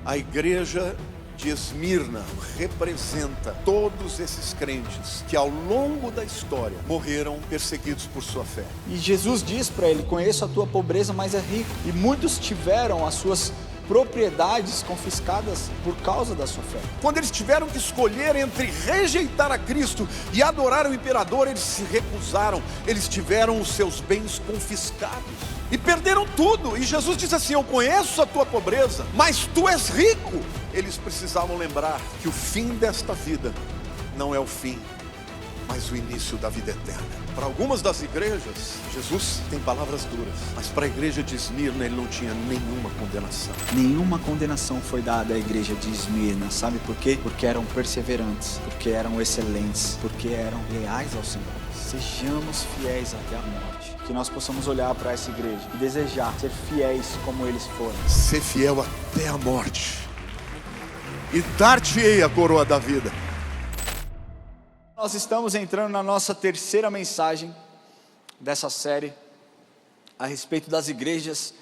A igreja de Esmirna representa todos esses crentes que ao longo da história morreram perseguidos por sua fé. E Jesus diz para ele: conheço a tua pobreza, mas é rico. E muitos tiveram as suas propriedades confiscadas por causa da sua fé. Quando eles tiveram que escolher entre rejeitar a Cristo e adorar o imperador, eles se recusaram. Eles tiveram os seus bens confiscados e perderam tudo. E Jesus diz assim: eu conheço a tua pobreza, mas tu és rico. Eles precisavam lembrar que o fim desta vida não é o fim, mas o início da vida eterna. Para algumas das igrejas, Jesus tem palavras duras, mas para a igreja de Esmirna ele não tinha nenhuma condenação. Nenhuma condenação foi dada à igreja de Esmirna, sabe por quê? Porque eram perseverantes, porque eram excelentes, porque eram leais ao Senhor. Sejamos fiéis até a morte. Que nós possamos olhar para essa igreja e desejar ser fiéis como eles foram. Ser fiel até a morte, e dar-te-ei a coroa da vida. Nós estamos entrando na nossa terceira mensagem dessa série a respeito das igrejas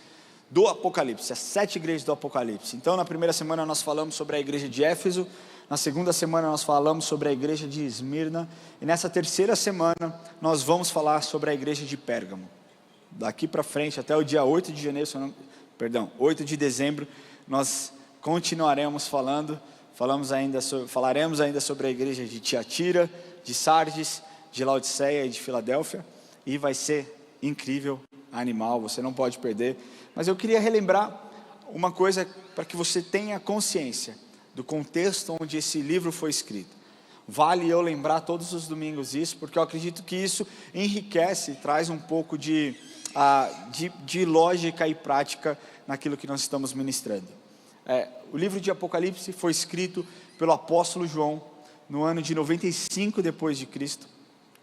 do Apocalipse, as 7 igrejas do Apocalipse. Então, na primeira semana nós falamos sobre a igreja de Éfeso, na segunda semana nós falamos sobre a igreja de Esmirna, e nessa terceira semana nós vamos falar sobre a igreja de Pérgamo. Daqui para frente, até o dia 8 de janeiro, 8 de dezembro, nós continuaremos falaremos ainda sobre a igreja de Tiatira, de Sardes, de Laodiceia e de Filadélfia, e vai ser incrível, animal, você não pode perder. Mas eu queria relembrar uma coisa para que você tenha consciência do contexto onde esse livro foi escrito. Vale eu lembrar todos os domingos isso, porque eu acredito que isso enriquece, traz um pouco de lógica e prática naquilo que nós estamos ministrando. O livro de Apocalipse foi escrito pelo apóstolo João no ano de 95 depois de Cristo,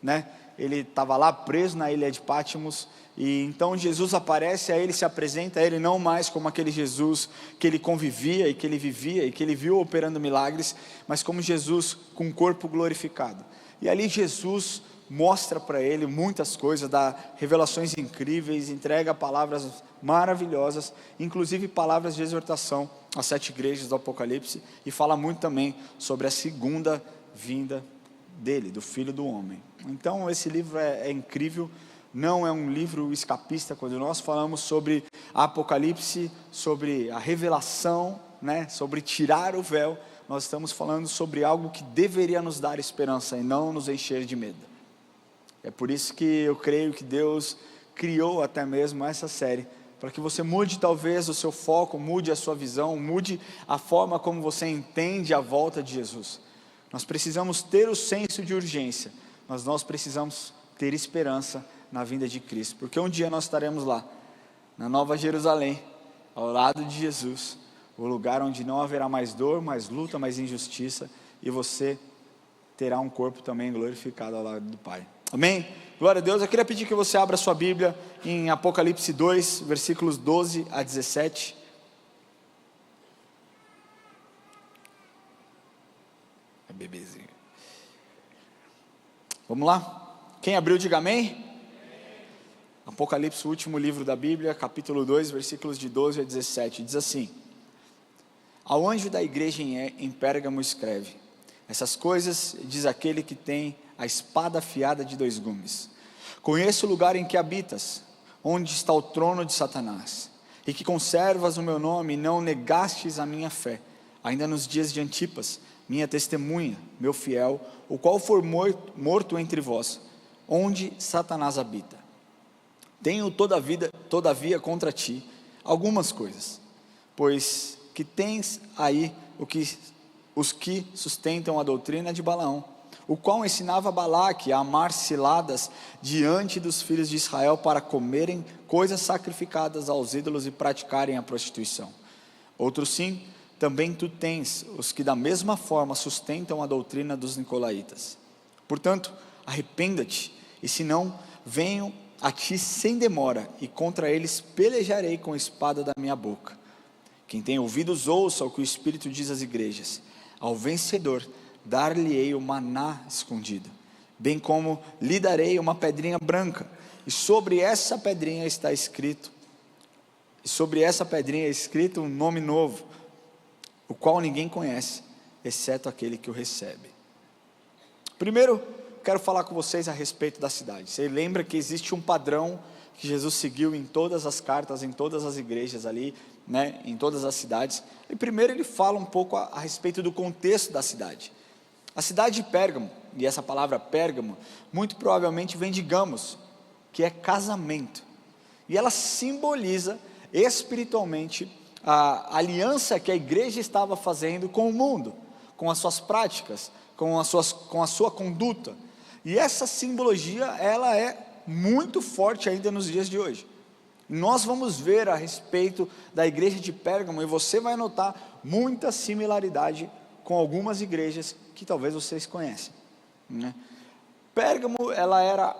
né? Ele estava lá preso na ilha de Patmos, e então Jesus aparece a ele, se apresenta a ele não mais como aquele Jesus que ele convivia e que ele vivia e que ele viu operando milagres, mas como Jesus com o corpo glorificado. E ali Jesus mostra para ele muitas coisas, dá revelações incríveis, entrega palavras maravilhosas, inclusive palavras de exortação às 7 igrejas do Apocalipse, e fala muito também sobre a segunda vinda dele, do Filho do Homem. Então esse livro é incrível, não é um livro escapista. Quando nós falamos sobre Apocalipse, sobre a revelação, né, sobre tirar o véu, nós estamos falando sobre algo que deveria nos dar esperança e não nos encher de medo. É por isso que eu creio que Deus criou até mesmo essa série, para que você mude talvez o seu foco, mude a sua visão, mude a forma como você entende a volta de Jesus. Nós precisamos ter o senso de urgência, mas nós precisamos ter esperança na vinda de Cristo, porque um dia nós estaremos lá, na Nova Jerusalém, ao lado de Jesus, o lugar onde não haverá mais dor, mais luta, mais injustiça, e você terá um corpo também glorificado ao lado do Pai. Amém? Glória a Deus. Eu queria pedir que você abra sua Bíblia em Apocalipse 2, versículos 12 a 17. É bebezinho. Vamos lá? Quem abriu, diga amém. Apocalipse, o último livro da Bíblia, capítulo 2, versículos de 12 a 17. Diz assim: ao anjo da igreja em Pérgamo escreve: essas coisas diz aquele que tem a espada afiada de 2 gumes. Conheço o lugar em que habitas, onde está o trono de Satanás, e que conservas o meu nome e não negastes a minha fé, ainda nos dias de Antipas, minha testemunha, meu fiel, o qual for morto entre vós, onde Satanás habita. Tenho todavia contra ti algumas coisas, pois que tens aí os que sustentam a doutrina de Balaão, o qual ensinava Balaque a amar ciladas diante dos filhos de Israel para comerem coisas sacrificadas aos ídolos e praticarem a prostituição. Outro sim, também tu tens os que da mesma forma sustentam a doutrina dos nicolaítas. Portanto, arrependa-te, e se não, venho a ti sem demora, e contra eles pelejarei com a espada da minha boca. Quem tem ouvidos ouça o que o Espírito diz às igrejas. Ao vencedor dar-lhe-ei o maná escondido, bem como lhe darei uma pedrinha branca, e sobre essa pedrinha está escrito um nome novo, o qual ninguém conhece, exceto aquele que o recebe. Primeiro, quero falar com vocês a respeito da cidade. Você lembra que existe um padrão que Jesus seguiu em todas as cartas, em todas as igrejas ali, né, em todas as cidades. E primeiro ele fala um pouco a respeito do contexto da cidade. A cidade de Pérgamo, e essa palavra Pérgamo, muito provavelmente vem de gamos, que é casamento. E ela simboliza espiritualmente a aliança que a igreja estava fazendo com o mundo, com as suas práticas, com a sua conduta. E essa simbologia, ela é muito forte ainda nos dias de hoje. Nós vamos ver a respeito da igreja de Pérgamo, e você vai notar muita similaridade com algumas igrejas que talvez vocês conhecem, né? Pérgamo, ela era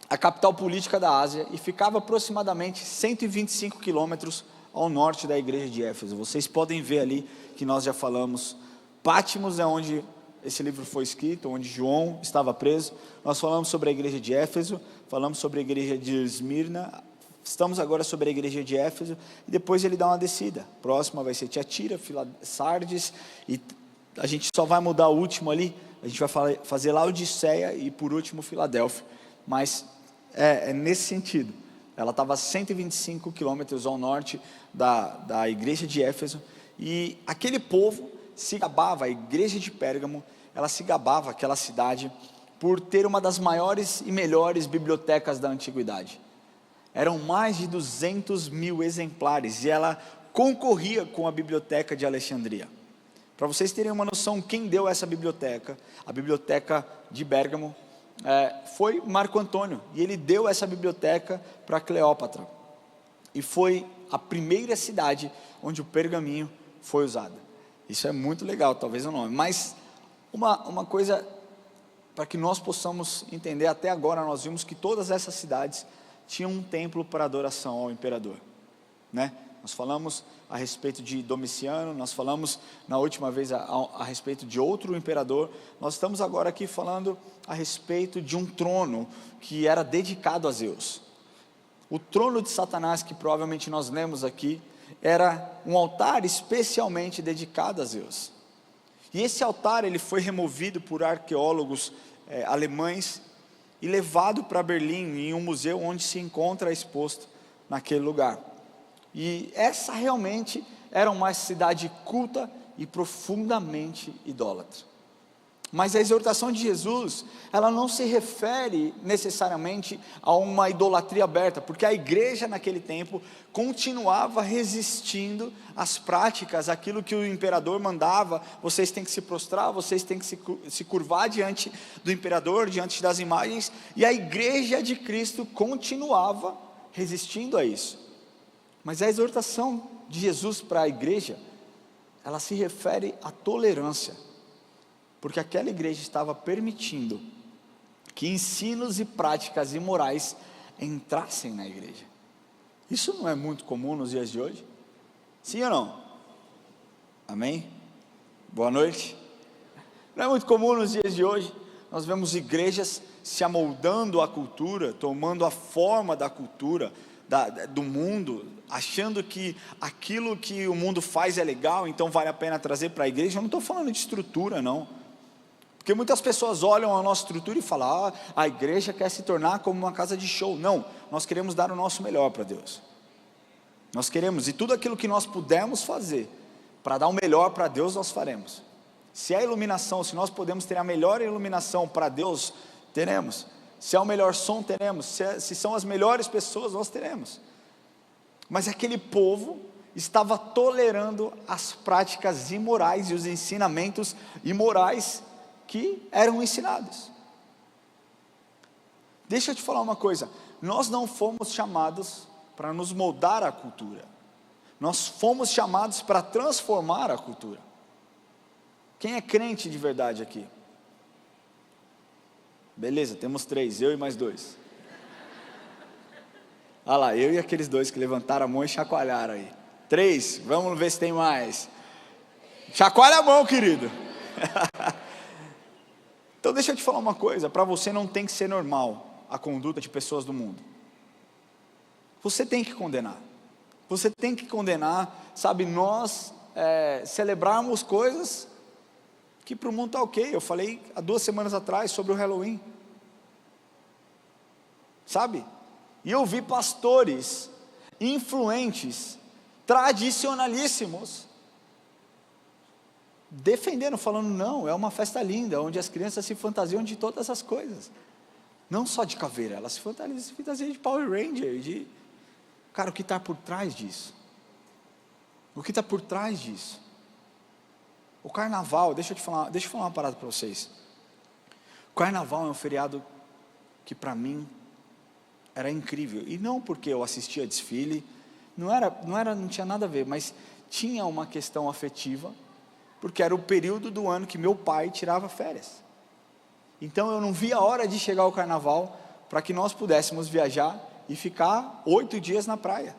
a capital política da Ásia e ficava aproximadamente 125 quilômetros ao norte da igreja de Éfeso. Vocês podem ver ali que nós já falamos. Pátimos é onde esse livro foi escrito, onde João estava preso. Nós falamos sobre a igreja de Éfeso, falamos sobre a igreja de Esmirna, estamos agora sobre a igreja de Éfeso, e depois ele dá uma descida. Próxima vai ser Tiatira, Sardes, e a gente só vai mudar o último ali, a gente vai fazer Laodiceia e por último Filadélfia, mas é nesse sentido. Ela estava a 125 quilômetros ao norte da igreja de Éfeso, e aquele povo se gabava, a igreja de Pérgamo, ela se gabava, aquela cidade, por ter uma das maiores e melhores bibliotecas da antiguidade. Eram mais de 200 mil exemplares, e ela concorria com a biblioteca de Alexandria. Para vocês terem uma noção, quem deu essa biblioteca, a biblioteca de Pérgamo, foi Marco Antônio, e ele deu essa biblioteca para Cleópatra, e foi a primeira cidade onde o pergaminho foi usado. Isso é muito legal, talvez o nome, mas uma coisa para que nós possamos entender, até agora nós vimos que todas essas cidades tinham um templo para adoração ao imperador, né? Nós falamos a respeito de Domiciano, nós falamos na última vez a respeito de outro imperador, nós estamos agora aqui falando a respeito de um trono que era dedicado a Zeus. O trono de Satanás, que provavelmente nós lemos aqui, era um altar especialmente dedicado a Zeus. E esse altar ele foi removido por arqueólogos alemães e levado para Berlim, em um museu onde se encontra exposto naquele lugar. E essa realmente era uma cidade culta e profundamente idólatra. Mas a exortação de Jesus, ela não se refere necessariamente a uma idolatria aberta, porque a igreja naquele tempo continuava resistindo às práticas, aquilo que o imperador mandava: vocês têm que se prostrar, vocês têm que se curvar diante do imperador, diante das imagens, e a igreja de Cristo continuava resistindo a isso. Mas a exortação de Jesus para a igreja, ela se refere à tolerância, porque aquela igreja estava permitindo que ensinos e práticas imorais entrassem na igreja. Isso não é muito comum nos dias de hoje? Sim ou não? Amém? Boa noite. Não é muito comum nos dias de hoje. Nós vemos igrejas se amoldando à cultura, tomando a forma da cultura, do mundo, achando que aquilo que o mundo faz é legal, então vale a pena trazer para a igreja. Eu não estou falando de estrutura, não. Porque muitas pessoas olham a nossa estrutura e falam: a igreja quer se tornar como uma casa de show. Não, nós queremos dar o nosso melhor para Deus. Nós queremos, e tudo aquilo que nós pudermos fazer para dar o melhor para Deus, nós faremos. Se é iluminação, se nós podemos ter a melhor iluminação para Deus, teremos. Se é o melhor som, teremos. Se são as melhores pessoas, nós teremos. Mas aquele povo estava tolerando as práticas imorais e os ensinamentos imorais que eram ensinados. Deixa eu te falar uma coisa: nós não fomos chamados para nos moldar à cultura, nós fomos chamados para transformar a cultura. Quem é crente de verdade aqui? Beleza, temos 3, eu e mais 2. Olha lá, eu e aqueles 2 que levantaram a mão e chacoalharam aí. 3, vamos ver se tem mais. Chacoalha a mão, querido. Então deixa eu te falar uma coisa: para você não tem que ser normal a conduta de pessoas do mundo. Você tem que condenar. Você tem que condenar, sabe? Nós celebrarmos coisas que para o mundo está ok. Eu falei há 2 semanas atrás sobre o Halloween, sabe? E eu vi pastores influentes, tradicionalíssimos, defendendo, falando, não, é uma festa linda, onde as crianças se fantasiam de todas as coisas, não só de caveira, elas se fantasiam de Power Ranger, cara, o que está por trás disso? O que está por trás disso? O carnaval, deixa eu falar uma parada para vocês. O carnaval é um feriado que para mim era incrível, e não porque eu assistia desfile, não tinha nada a ver, mas tinha uma questão afetiva, porque era o período do ano que meu pai tirava férias. Então eu não via a hora de chegar o carnaval, para que nós pudéssemos viajar e ficar 8 dias na praia.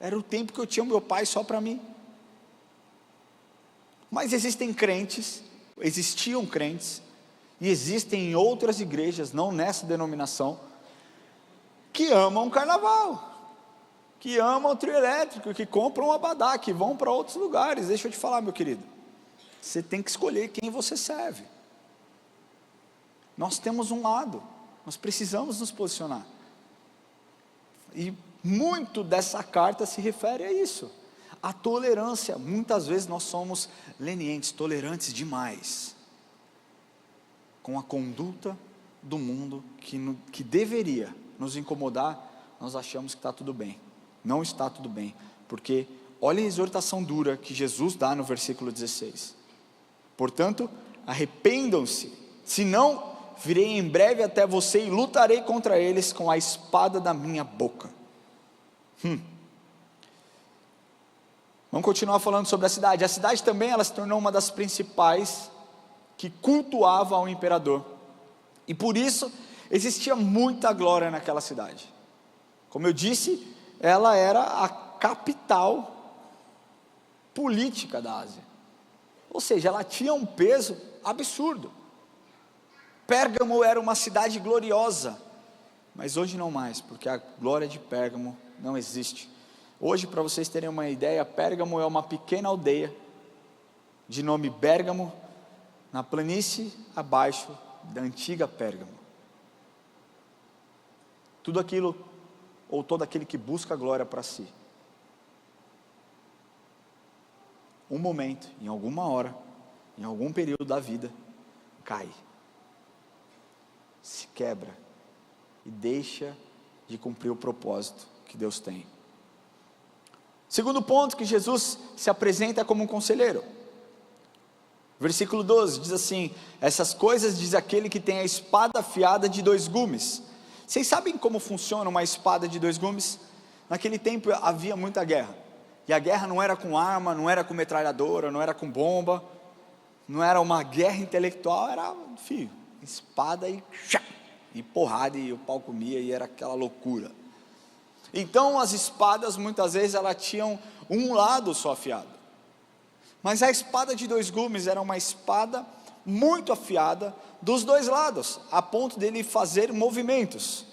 Era o tempo que eu tinha o meu pai só para mim. Mas existiam crentes, e existem em outras igrejas, não nessa denominação, que amam o carnaval, que amam o trio elétrico, que compram o abadá, que vão para outros lugares. Deixa eu te falar, meu querido, você tem que escolher quem você serve. Nós temos um lado, nós precisamos nos posicionar, e muito dessa carta se refere a isso, a tolerância. Muitas vezes nós somos lenientes, tolerantes demais, com a conduta do mundo, que deveria nos incomodar. Nós achamos que está tudo bem. Não está tudo bem, porque olha a exortação dura que Jesus dá no versículo 16, portanto, arrependam-se, senão virei em breve até você e lutarei contra eles com a espada da minha boca. Vamos continuar falando sobre a cidade. A cidade também, ela se tornou uma das principais que cultuava ao imperador, e por isso existia muita glória naquela cidade. Como eu disse, ela era a capital política da Ásia, ou seja, ela tinha um peso absurdo. Pérgamo era uma cidade gloriosa, mas hoje não mais, porque a glória de Pérgamo não existe. Hoje, para vocês terem uma ideia, Pérgamo é uma pequena aldeia, de nome Bérgamo, na planície abaixo da antiga Pérgamo. Tudo aquilo, ou todo aquele que busca a glória para si, um momento, em alguma hora, em algum período da vida, cai, se quebra e deixa de cumprir o propósito que Deus tem. Segundo ponto, que Jesus se apresenta como um conselheiro. Versículo 12 diz assim: essas coisas diz aquele que tem a espada afiada de 2 gumes. Vocês sabem como funciona uma espada de 2 gumes? Naquele tempo havia muita guerra, e a guerra não era com arma, não era com metralhadora, não era com bomba, não era uma guerra intelectual, era espada e porrada, e o pau comia, e era aquela loucura. Então as espadas muitas vezes elas tinham um lado só afiado, mas a espada de 2 gumes era uma espada muito afiada dos 2 lados, a ponto dele fazer movimentos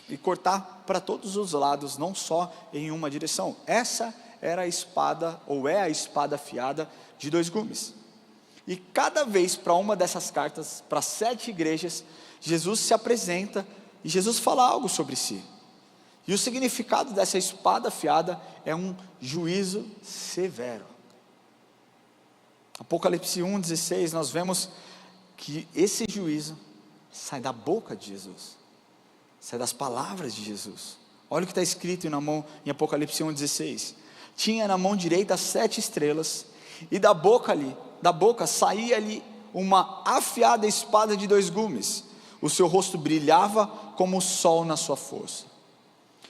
e cortar para todos os lados, não só em uma direção. Essa era a espada, ou é a espada afiada de 2 gumes. E cada vez para uma dessas cartas, para 7 igrejas, Jesus se apresenta e Jesus fala algo sobre si. E o significado dessa espada afiada é um juízo severo. Apocalipse 1:16, nós vemos que esse juízo sai da boca de Jesus, sai das palavras de Jesus. Olha o que está escrito em Apocalipse 1:16. Tinha na mão direita 7 estrelas, e da boca saía-lhe uma afiada espada de 2 gumes. O seu rosto brilhava como o sol na sua força.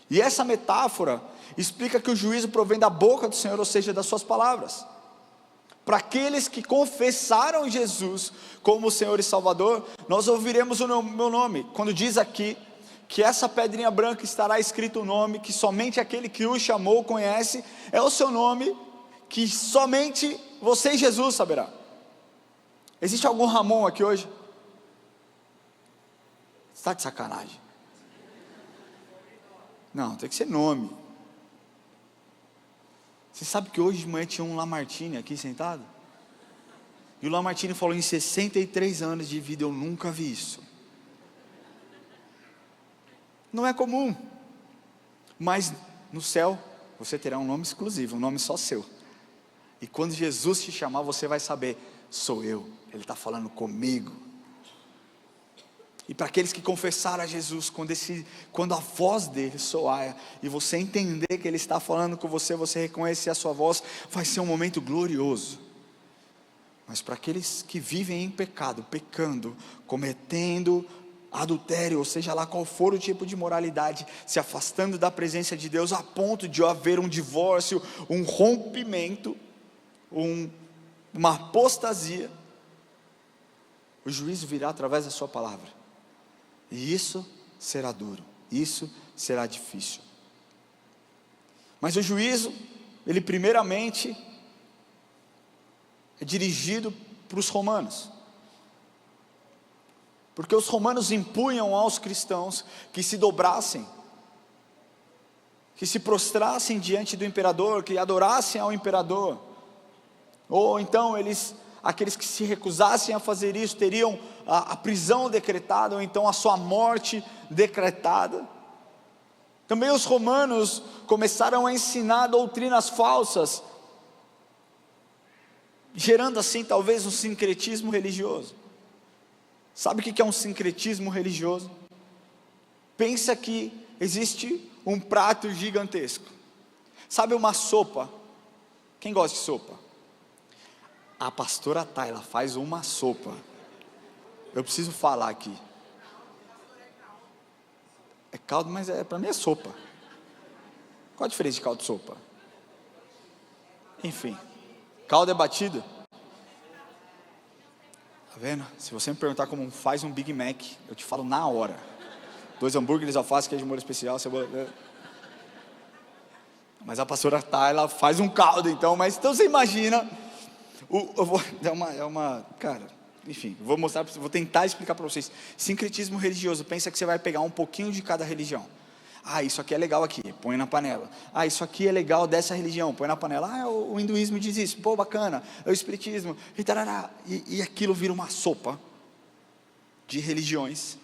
E essa metáfora explica que o juízo provém da boca do Senhor, ou seja, das suas palavras. Para aqueles que confessaram Jesus como o Senhor e Salvador, nós ouviremos o meu nome. Quando diz aqui que essa pedrinha branca estará escrito o nome, que somente aquele que o chamou conhece, é o seu nome, que somente você e Jesus saberá. Existe algum Ramon aqui hoje? Está de sacanagem? Não, tem que ser nome. Você sabe que hoje de manhã tinha um Lamartine aqui sentado? E o Lamartine falou: em 63 anos de vida eu nunca vi isso. Não é comum, mas no céu você terá um nome exclusivo, um nome só seu. E quando Jesus te chamar, você vai saber: sou eu, Ele está falando comigo. E para aqueles que confessaram a Jesus, quando a voz dele soar, e você entender que Ele está falando com você, você reconhecer a sua voz, vai ser um momento glorioso. Mas para aqueles que vivem em pecado, pecando, cometendo adultério, ou seja lá qual for o tipo de moralidade, se afastando da presença de Deus, a ponto de haver um divórcio, um rompimento, uma apostasia, o juízo virá através da sua palavra, e isso será duro, isso será difícil. Mas o juízo, ele primeiramente é dirigido para os romanos, porque os romanos impunham aos cristãos que se dobrassem, que se prostrassem diante do imperador, que adorassem ao imperador, ou então aqueles que se recusassem a fazer isso, teriam a prisão decretada, ou então a sua morte decretada. Também os romanos começaram a ensinar doutrinas falsas, gerando assim talvez um sincretismo religioso. Sabe o que é um sincretismo religioso? Pensa que existe um prato gigantesco. Sabe uma sopa? Quem gosta de sopa? A pastora Tayla faz uma sopa. Eu preciso falar aqui. É caldo, mas para mim é sopa. Qual a diferença de caldo e sopa? Enfim, caldo é batido. Tá vendo? Se você me perguntar como faz um Big Mac, eu te falo na hora. 2 hambúrgueres, alface, queijo de molho especial, cebola. Mas a pastora Tayla faz um caldo, então. Mas então você imagina, cara, enfim, vou tentar explicar para vocês. Sincretismo religioso, pensa que você vai pegar um pouquinho de cada religião. Ah, isso aqui é legal aqui, põe na panela. Ah, isso aqui é legal dessa religião, põe na panela. Ah, o hinduísmo diz isso, pô, bacana. É o espiritismo, e aquilo vira uma sopa de religiões.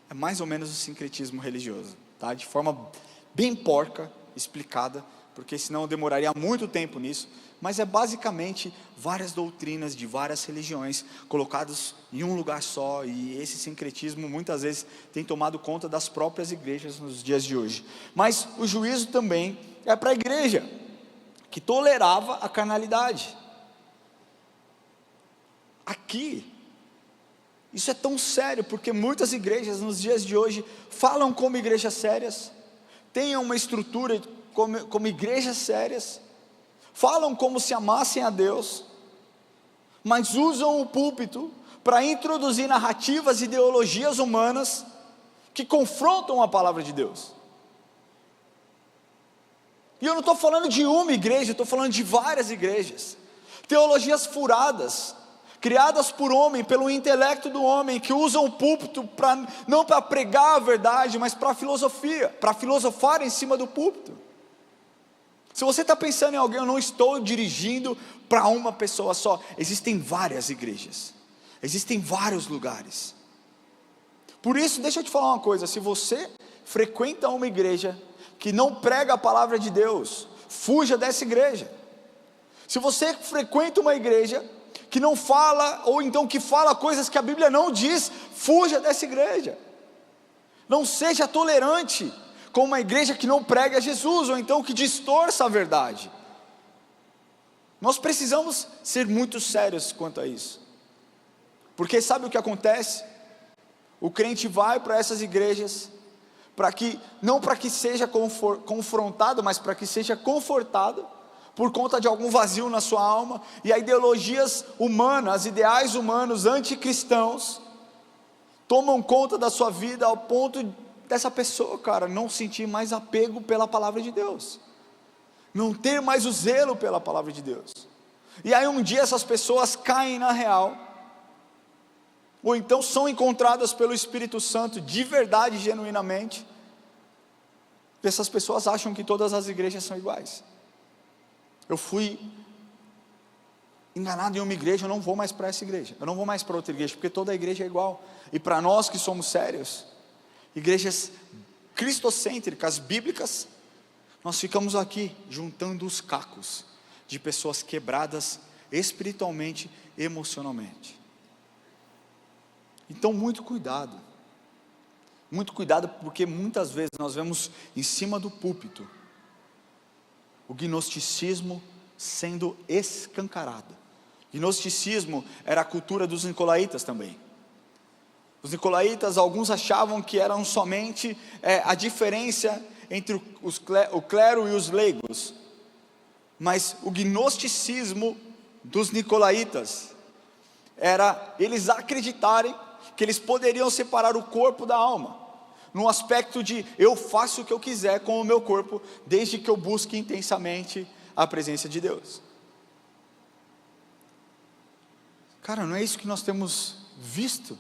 É mais ou menos o sincretismo religioso, tá? De forma bem porca, explicada, porque senão eu demoraria muito tempo nisso. Mas é basicamente várias doutrinas de várias religiões colocadas em um lugar só, e esse sincretismo muitas vezes tem tomado conta das próprias igrejas nos dias de hoje. Mas o juízo também é para a igreja, que tolerava a carnalidade. Aqui, isso é tão sério, porque muitas igrejas nos dias de hoje falam como igrejas sérias, têm uma estrutura como igrejas sérias, falam como se amassem a Deus, mas usam o púlpito para introduzir narrativas e ideologias humanas que confrontam a palavra de Deus. E eu não estou falando de uma igreja, eu estou falando de várias igrejas. Teologias furadas, criadas por homem, pelo intelecto do homem, que usam o púlpito não para pregar a verdade, mas para filosofar em cima do púlpito. Se você está pensando em alguém, eu não estou dirigindo para uma pessoa só. Existem várias igrejas, existem vários lugares. Por isso, deixa eu te falar uma coisa: se você frequenta uma igreja que não prega a palavra de Deus, fuja dessa igreja. Se você frequenta uma igreja que não fala, ou então que fala coisas que a Bíblia não diz, fuja dessa igreja. Não seja tolerante com uma igreja que não prega Jesus, ou então que distorça a verdade. Nós precisamos ser muito sérios quanto a isso, porque sabe o que acontece? O crente vai para essas igrejas, não para que seja confrontado, mas para que seja confortado, por conta de algum vazio na sua alma, e as ideologias humanas, ideais humanos, anticristãos, tomam conta da sua vida ao ponto dessa pessoa, cara, não sentir mais apego pela palavra de Deus, não ter mais o zelo pela palavra de Deus. E aí um dia essas pessoas caem na real, ou então são encontradas pelo Espírito Santo de verdade, genuinamente. Essas pessoas acham que todas as igrejas são iguais. eu fui enganado em uma igreja, eu não vou mais para essa igreja, eu não vou mais para outra igreja, porque toda igreja é igual. E para nós que somos sérios, igrejas cristocêntricas, bíblicas, nós ficamos aqui juntando os cacos de pessoas quebradas espiritualmente, emocionalmente. Então muito cuidado, porque muitas vezes nós vemos em cima do púlpito o gnosticismo sendo escancarado. Gnosticismo era a cultura dos nicolaítas também. Os nicolaítas, alguns achavam que eram somente a diferença entre o clero e os leigos, mas o gnosticismo dos nicolaítas era eles acreditarem que eles poderiam separar o corpo da alma, no aspecto de eu faço o que eu quiser com o meu corpo, desde que eu busque intensamente a presença de Deus. Cara, não é isso que nós temos visto?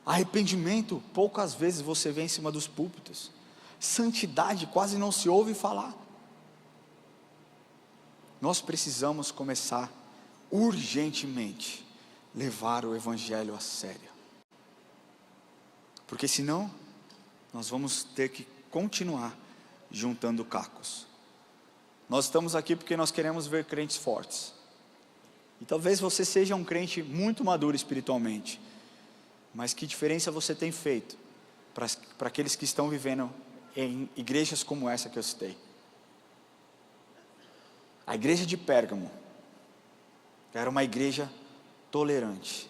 Arrependimento, poucas vezes você vê em cima dos púlpitos. Santidade, quase não se ouve falar. Nós precisamos começar urgentemente levar o evangelho a sério, porque senão nós vamos ter que continuar juntando cacos. Nós estamos aqui porque nós queremos ver crentes fortes, e talvez você seja um crente muito maduro espiritualmente, mas que diferença você tem feito para aqueles que estão vivendo em igrejas como essa que eu citei? A igreja de Pérgamo era uma igreja tolerante,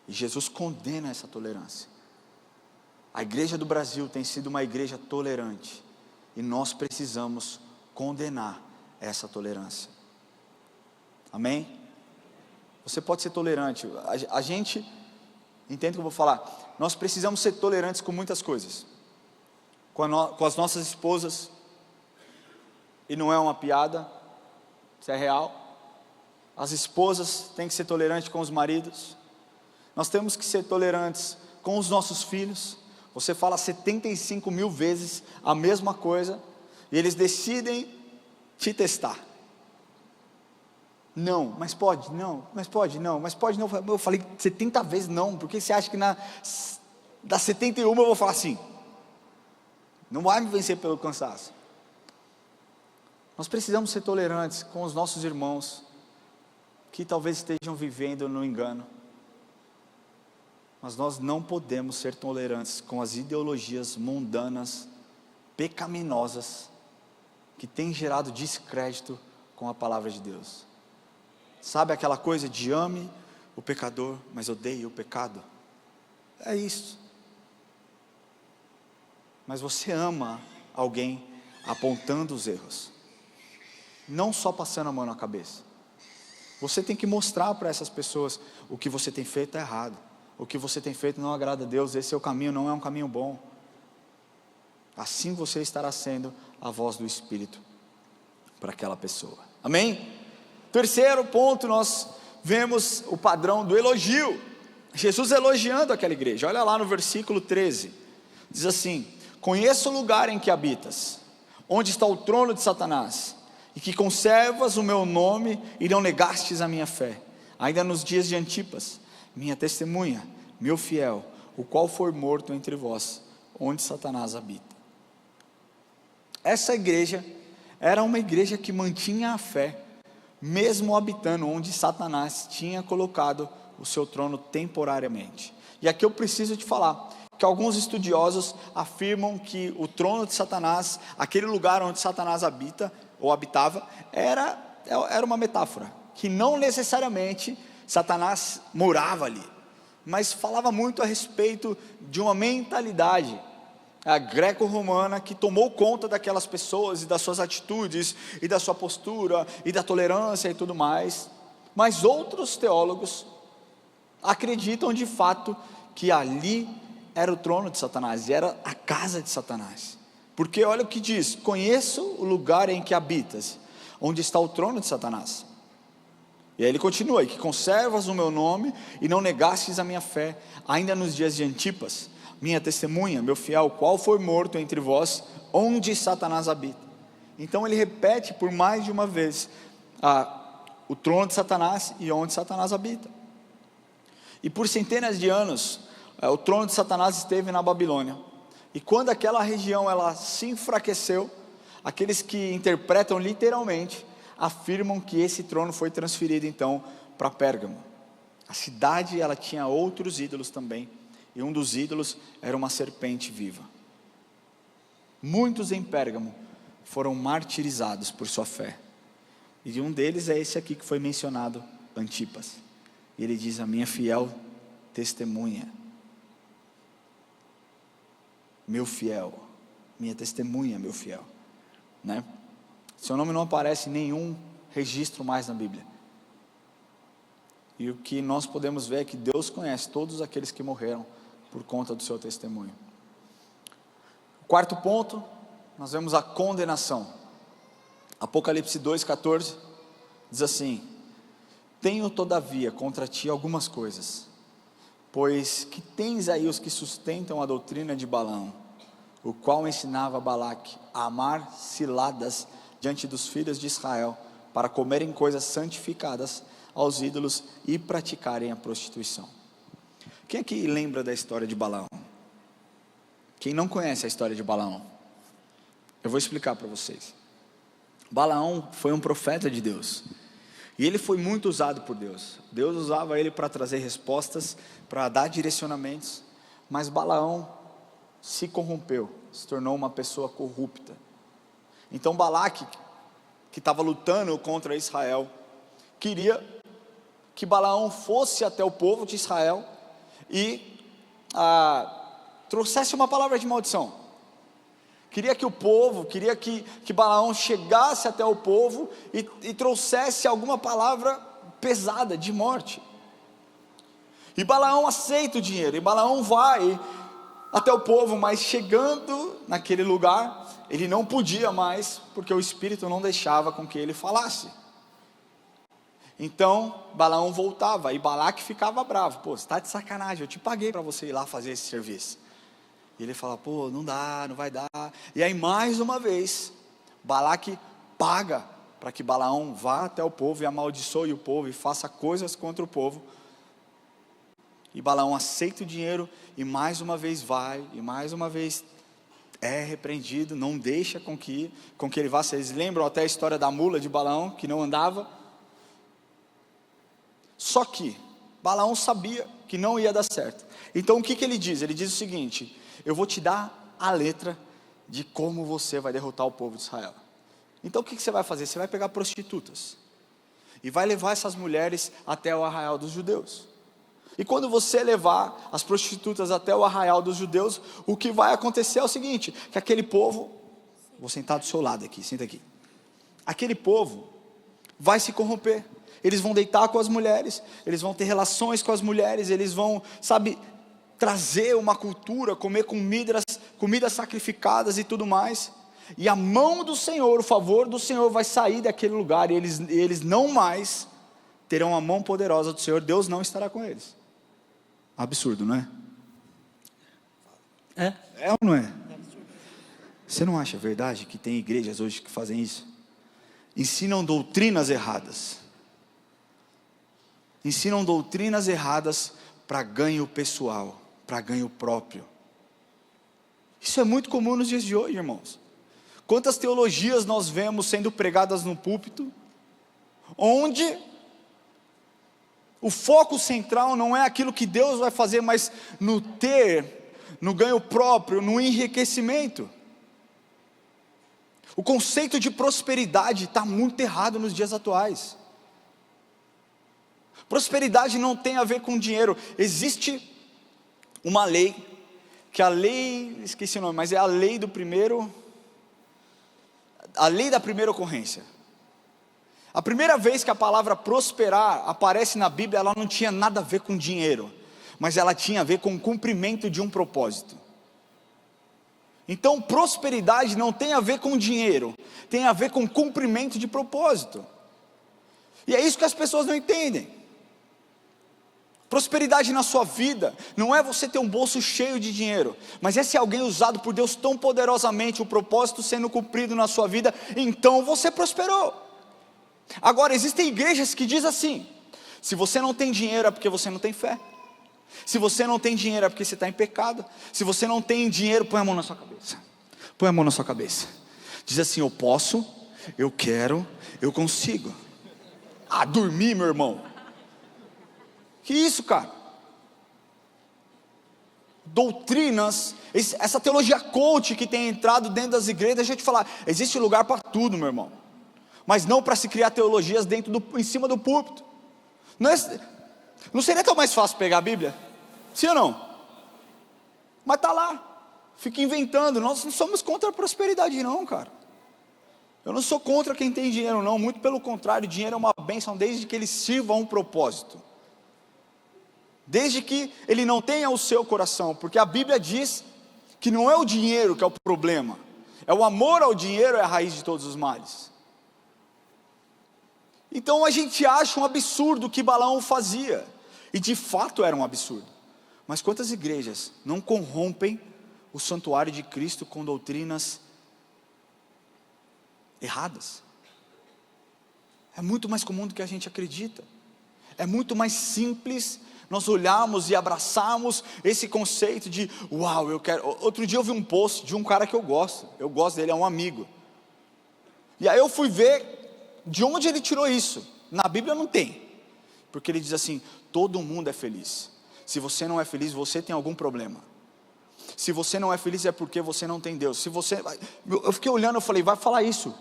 e Jesus condena essa tolerância. A igreja do Brasil tem sido uma igreja tolerante, e nós precisamos condenar essa tolerância. Amém? Você pode ser tolerante, a gente, entende o que eu vou falar? Nós precisamos ser tolerantes com muitas coisas, com as nossas esposas, e não é uma piada, isso é real. As esposas têm que ser tolerantes com os maridos, nós temos que ser tolerantes com os nossos filhos. Você fala 75 mil vezes a mesma coisa, e eles decidem te testar. Não, mas pode, não, mas pode, não, mas pode, não. Eu falei 70 vezes não, porque você acha que das 71 eu vou falar assim? Não vai me vencer pelo cansaço. Nós precisamos ser tolerantes com os nossos irmãos, que talvez estejam vivendo no engano, mas nós não podemos ser tolerantes com as ideologias mundanas, pecaminosas, que têm gerado descrédito com a palavra de Deus. Sabe aquela coisa de ame o pecador, mas odeie o pecado? É isso. Mas você ama alguém apontando os erros, não só passando a mão na cabeça. Você tem que mostrar para essas pessoas: o que você tem feito é errado, o que você tem feito não agrada a Deus, esse é o caminho, não é um caminho bom. Assim você estará sendo a voz do Espírito para aquela pessoa. Amém? Terceiro ponto, nós vemos o padrão do elogio. Jesus elogiando aquela igreja. Olha lá no versículo 13, diz assim: conheço o lugar em que habitas, onde está o trono de Satanás, e que conservas o meu nome e não negastes a minha fé, ainda nos dias de Antipas, minha testemunha, meu fiel, o qual foi morto entre vós, onde Satanás habita. Essa igreja era uma igreja que mantinha a fé, mesmo habitando onde Satanás tinha colocado o seu trono temporariamente. E aqui eu preciso te falar que alguns estudiosos afirmam que o trono de Satanás, aquele lugar onde Satanás habita ou habitava, era uma metáfora, que não necessariamente Satanás morava ali, mas falava muito a respeito de uma mentalidade greco-romana que tomou conta daquelas pessoas e das suas atitudes e da sua postura e da tolerância e tudo mais. Mas outros teólogos acreditam de fato que ali era o trono de Satanás, e era a casa de Satanás, porque olha o que diz: conheço o lugar em que habitas, onde está o trono de Satanás. E aí ele continua: e que conservas o meu nome e não negastes a minha fé, ainda nos dias de Antipas, minha testemunha, meu fiel, qual foi morto entre vós, onde Satanás habita. Então ele repete por mais de uma vez o trono de Satanás e onde Satanás habita. E por centenas de anos, o trono de Satanás esteve na Babilônia. E quando aquela região ela se enfraqueceu, aqueles que interpretam literalmente, afirmam que esse trono foi transferido então para Pérgamo. A cidade ela tinha outros ídolos também, e um dos ídolos era uma serpente viva. Muitos em Pérgamo foram martirizados por sua fé, e um deles é esse aqui que foi mencionado, Antipas. E ele diz: a minha fiel testemunha, meu fiel, minha testemunha, meu fiel, né? Seu nome não aparece em nenhum registro mais na Bíblia. E o que nós podemos ver é que Deus conhece todos aqueles que morreram por conta do seu testemunho. Quarto ponto, nós vemos a condenação. Apocalipse 2,14 diz assim: tenho todavia contra ti algumas coisas, pois que tens aí os que sustentam a doutrina de Balaão, o qual ensinava Balaque a amar ciladas diante dos filhos de Israel, para comerem coisas santificadas aos ídolos e praticarem a prostituição. Quem aqui lembra da história de Balaão? Quem não conhece a história de Balaão? Eu vou explicar para vocês. Balaão foi um profeta de Deus, e ele foi muito usado por Deus. Deus usava ele para trazer respostas, para dar direcionamentos, mas Balaão se corrompeu, se tornou uma pessoa corrupta. Então Balaque, que estava lutando contra Israel, queria que Balaão fosse até o povo de Israel e trouxesse uma palavra de maldição. Queria que Balaão chegasse até o povo e trouxesse alguma palavra pesada de morte. E Balaão aceita o dinheiro, e Balaão vai até o povo, mas chegando naquele lugar, ele não podia mais, porque o Espírito não deixava com que ele falasse. Então Balaão voltava, e Balaque ficava bravo: pô, você está de sacanagem, eu te paguei para você ir lá fazer esse serviço. E ele fala: pô, não dá, não vai dar. E aí mais uma vez, Balaque paga para que Balaão vá até o povo e amaldiçoe o povo e faça coisas contra o povo. E Balaão aceita o dinheiro e mais uma vez vai, e mais uma vez é repreendido, não deixa com que ele vá. Vocês lembram até a história da mula de Balaão, que não andava? Só que Balaão sabia que não ia dar certo. Então o que ele diz? Ele diz o seguinte: eu vou te dar a letra de como você vai derrotar o povo de Israel. Então o que você vai fazer? Você vai pegar prostitutas e vai levar essas mulheres até o arraial dos judeus. E quando você levar as prostitutas até o arraial dos judeus, o que vai acontecer é o seguinte: que aquele povo, vou sentar do seu lado aqui, senta aqui. Aquele povo vai se corromper. Eles vão deitar com as mulheres, eles vão ter relações com as mulheres, eles vão, trazer uma cultura, comer comidas sacrificadas e tudo mais. E a mão do Senhor, o favor do Senhor vai sair daquele lugar, e eles não mais terão a mão poderosa do Senhor. Deus não estará com eles. Absurdo, não é? É ou não é? Você não acha verdade que tem igrejas hoje que fazem isso? Ensinam doutrinas erradas. Ensinam doutrinas erradas para ganho pessoal, para ganho próprio. Isso é muito comum nos dias de hoje, irmãos. Quantas teologias nós vemos sendo pregadas no púlpito, onde o foco central não é aquilo que Deus vai fazer, mas no ganho próprio, no enriquecimento. O conceito de prosperidade está muito errado nos dias atuais. Prosperidade não tem a ver com dinheiro. Existe uma lei, esqueci o nome, mas é a lei da primeira ocorrência. A primeira vez que a palavra prosperar aparece na Bíblia, ela não tinha nada a ver com dinheiro, mas ela tinha a ver com o cumprimento de um propósito. Então prosperidade não tem a ver com dinheiro, tem a ver com cumprimento de propósito. E é isso que as pessoas não entendem. Prosperidade na sua vida não é você ter um bolso cheio de dinheiro, mas é ser alguém usado por Deus tão poderosamente, o propósito sendo cumprido na sua vida, então você prosperou. Agora, existem igrejas que dizem assim: se você não tem dinheiro é porque você não tem fé. Se você não tem dinheiro é porque você está em pecado. Se você não tem dinheiro, põe a mão na sua cabeça. Põe a mão na sua cabeça. Diz assim: eu posso, eu quero, eu consigo. Ah, dormir, meu irmão. Que isso, cara? Doutrinas, essa teologia coach que tem entrado dentro das igrejas. Deixa eu te falar, existe lugar para tudo, meu irmão, mas não para se criar teologias em cima do púlpito. Não seria tão mais fácil pegar a Bíblia? Sim ou não? Mas está lá, fica inventando. Nós não somos contra a prosperidade não, cara. Eu não sou contra quem tem dinheiro não, muito pelo contrário, dinheiro é uma bênção desde que ele sirva a um propósito, desde que ele não tenha o seu coração, porque a Bíblia diz que não é o dinheiro que é o problema, é o amor ao dinheiro, é a raiz de todos os males. Então a gente acha um absurdo o que Balaão fazia, e de fato era um absurdo, mas quantas igrejas não corrompem o santuário de Cristo com doutrinas erradas? É muito mais comum do que a gente acredita, é muito mais simples nós olharmos e abraçarmos esse conceito de, uau, eu quero. Outro dia eu vi um post de um cara que eu gosto dele, é um amigo, e aí eu fui ver de onde ele tirou isso. Na Bíblia não tem, porque ele diz assim: todo mundo é feliz. Se você não é feliz, você tem algum problema. Se você não é feliz é porque você não tem Deus. Eu fiquei olhando, eu falei, vai falar isso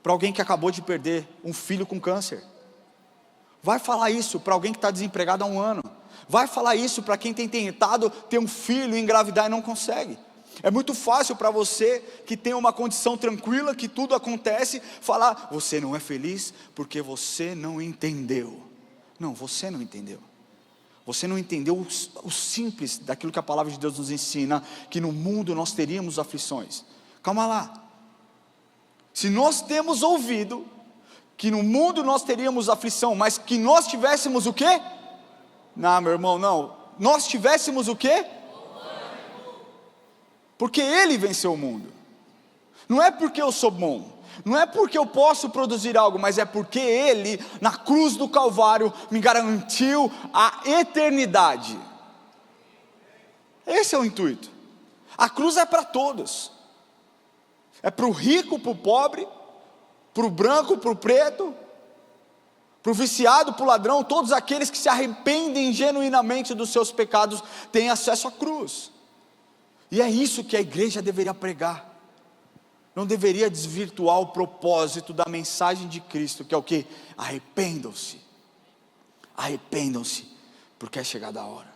para alguém que acabou de perder um filho com câncer? Vai falar isso para alguém que está desempregado há 1 ano? Vai falar isso para quem tem tentado ter um filho, engravidar e não consegue? É muito fácil para você que tem uma condição tranquila, que tudo acontece, falar, você não é feliz porque você não entendeu. Não, você não entendeu. Você não entendeu o simples daquilo que a palavra de Deus nos ensina, que no mundo nós teríamos aflições. Calma lá. Se nós temos ouvido que no mundo nós teríamos aflição, mas que nós tivéssemos o quê? Não, meu irmão, não. Nós tivéssemos o quê? Porque Ele venceu o mundo. Não é porque eu sou bom, não é porque eu posso produzir algo, mas é porque Ele, na cruz do Calvário, me garantiu a eternidade. Esse é o intuito. A cruz é para todos. É para o rico, para o pobre, para o branco, para o preto, para o viciado, para o ladrão. Todos aqueles que se arrependem genuinamente dos seus pecados têm acesso à cruz. E é isso que a igreja deveria pregar. Não deveria desvirtuar o propósito da mensagem de Cristo, que é o que? Arrependam-se. Arrependam-se, porque é chegada a hora.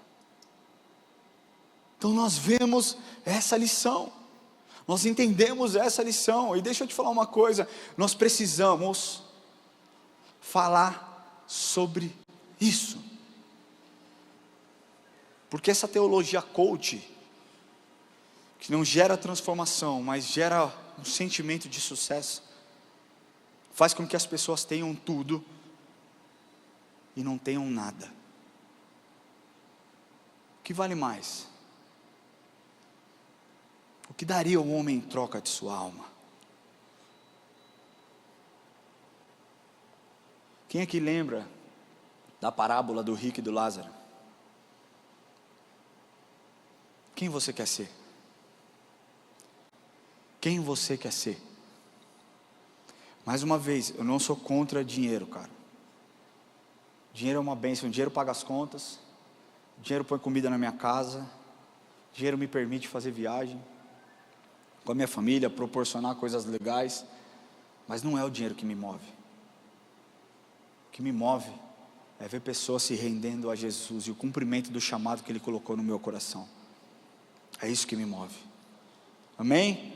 Então nós vemos essa lição. Nós entendemos essa lição. E deixa eu te falar uma coisa. Nós precisamos falar sobre isso. Porque essa teologia coach, que não gera transformação, mas gera um sentimento de sucesso, faz com que as pessoas tenham tudo e não tenham nada. O que vale mais? O que daria o homem em troca de sua alma? Quem aqui lembra da parábola do rico e do Lázaro? Quem você quer ser? Quem você quer ser? Mais uma vez, eu não sou contra dinheiro, cara. Dinheiro é uma bênção, dinheiro paga as contas, dinheiro põe comida na minha casa, dinheiro me permite fazer viagem com a minha família, proporcionar coisas legais, mas não é o dinheiro que me move. O que me move é ver pessoas se rendendo a Jesus e o cumprimento do chamado que Ele colocou no meu coração. É isso que me move. Amém?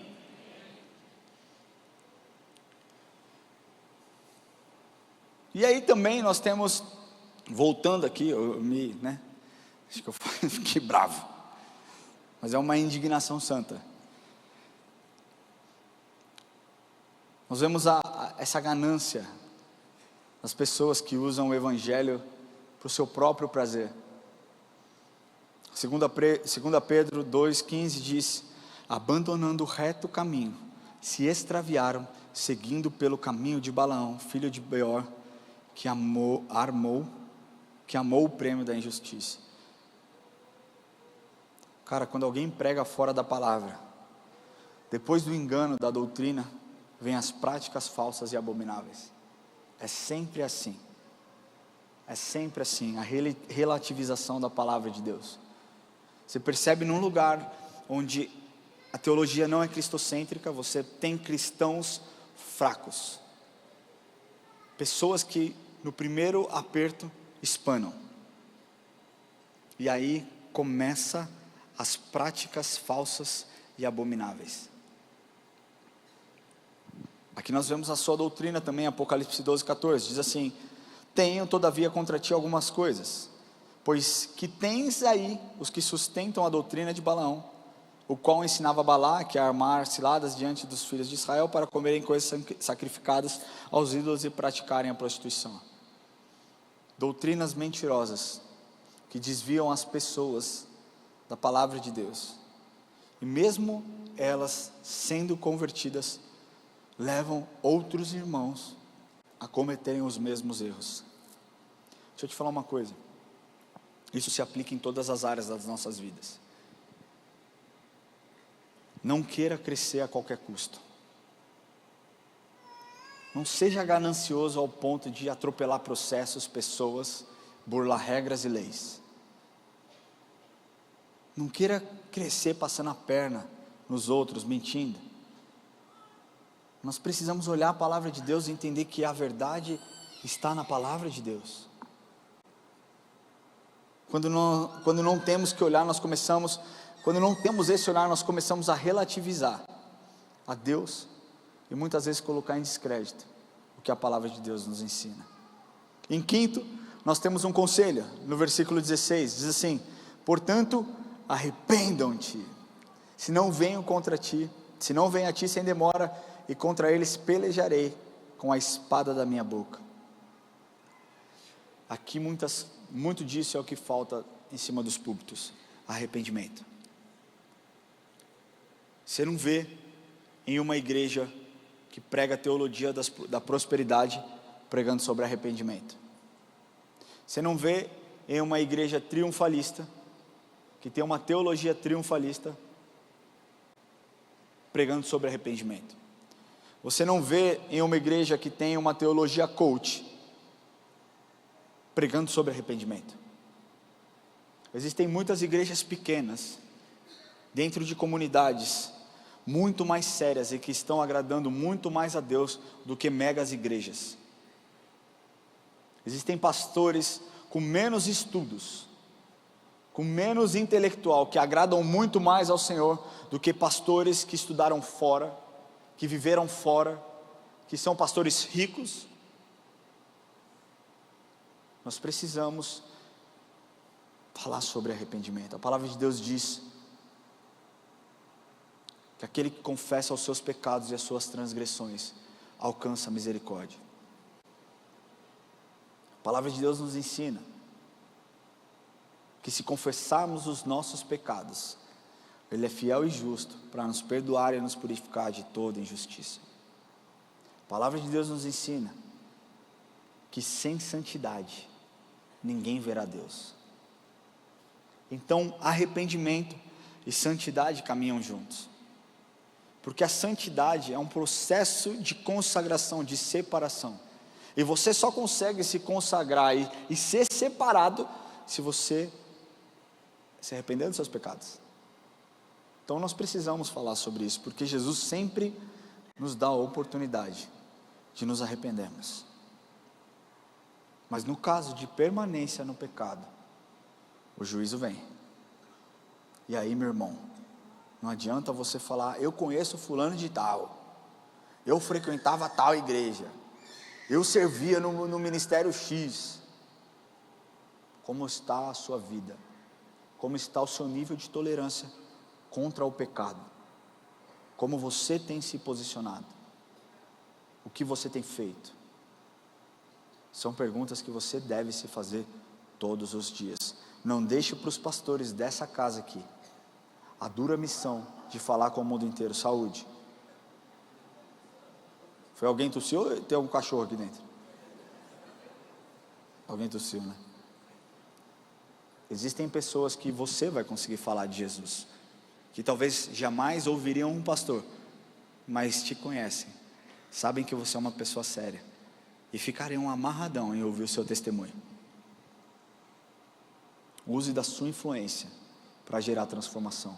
E aí também nós temos, voltando aqui, acho que eu fiquei bravo, mas é uma indignação santa. Nós vemos essa ganância das pessoas que usam o evangelho para o seu próprio prazer. Segunda Pedro 2,15 diz: abandonando o reto caminho, se extraviaram, seguindo pelo caminho de Balaão, filho de Beor, que amou o prêmio da injustiça. Cara, quando alguém prega fora da palavra, depois do engano da doutrina, vem as práticas falsas e abomináveis. É sempre assim. É sempre assim, a relativização da palavra de Deus. Você percebe num lugar onde a teologia não é cristocêntrica, você tem cristãos fracos. Pessoas que no primeiro aperto espanam. E aí começa as práticas falsas e abomináveis. Aqui nós vemos a sua doutrina também, Apocalipse 12,14, diz assim: tenho todavia contra ti algumas coisas, pois que tens aí os que sustentam a doutrina de Balaão, o qual ensinava Balaque a armar ciladas diante dos filhos de Israel para comerem coisas sacrificadas aos ídolos e praticarem a prostituição. Doutrinas mentirosas que desviam as pessoas da palavra de Deus, e mesmo elas sendo convertidas, levam outros irmãos a cometerem os mesmos erros. Deixa eu te falar uma coisa, isso se aplica em todas as áreas das nossas vidas. Não queira crescer a qualquer custo. Não seja ganancioso ao ponto de atropelar processos, pessoas, burlar regras e leis. Não queira crescer passando a perna nos outros, mentindo. Nós precisamos olhar a palavra de Deus e entender que a verdade está na palavra de Deus. Quando não temos que olhar, quando não temos esse olhar, nós começamos a relativizar a Deus e muitas vezes colocar em descrédito o que a palavra de Deus nos ensina. Em quinto, nós temos um conselho, no versículo 16, diz assim: portanto, arrependam-te, se não venho a ti sem demora, e contra eles pelejarei com a espada da minha boca. Aqui muito disso é o que falta em cima dos púlpitos: arrependimento. Você não vê em uma igreja que prega a teologia da prosperidade pregando sobre arrependimento. Você não vê em uma igreja triunfalista, que tem uma teologia triunfalista, pregando sobre arrependimento. Você não vê em uma igreja que tem uma teologia coach, pregando sobre arrependimento. Existem muitas igrejas pequenas, dentro de comunidades muito mais sérias e que estão agradando muito mais a Deus do que megas igrejas. Existem pastores com menos estudos, com menos intelectual, que agradam muito mais ao Senhor do que pastores que estudaram fora, que viveram fora, que são pastores ricos. Nós precisamos falar sobre arrependimento. A palavra de Deus diz que aquele que confessa os seus pecados e as suas transgressões alcança a misericórdia. A palavra de Deus nos ensina que se confessarmos os nossos pecados, Ele é fiel e justo para nos perdoar e nos purificar de toda injustiça. A palavra de Deus nos ensina que sem santidade ninguém verá Deus. Então, arrependimento e santidade caminham juntos, porque a santidade é um processo de consagração, de separação, e você só consegue se consagrar e ser separado se você se arrepender dos seus pecados. Então nós precisamos falar sobre isso, porque Jesus sempre nos dá a oportunidade de nos arrependermos. Mas no caso de permanência no pecado, o juízo vem. E aí, meu irmão, não adianta você falar: eu conheço fulano de tal, eu frequentava tal igreja, eu servia no ministério X. Como está a sua vida? Como está o seu nível de tolerância contra o pecado? Como você tem se posicionado? O que você tem feito? São perguntas que você deve se fazer todos os dias, não deixe para os pastores dessa casa aqui a dura missão de falar com o mundo inteiro. Saúde. Foi alguém tossiu ou tem algum cachorro aqui dentro? Alguém tossiu, né? Existem pessoas que você vai conseguir falar de Jesus, que talvez jamais ouviriam um pastor, mas te conhecem, sabem que você é uma pessoa séria, e ficariam amarradão em ouvir o seu testemunho. Use da sua influência para gerar transformação.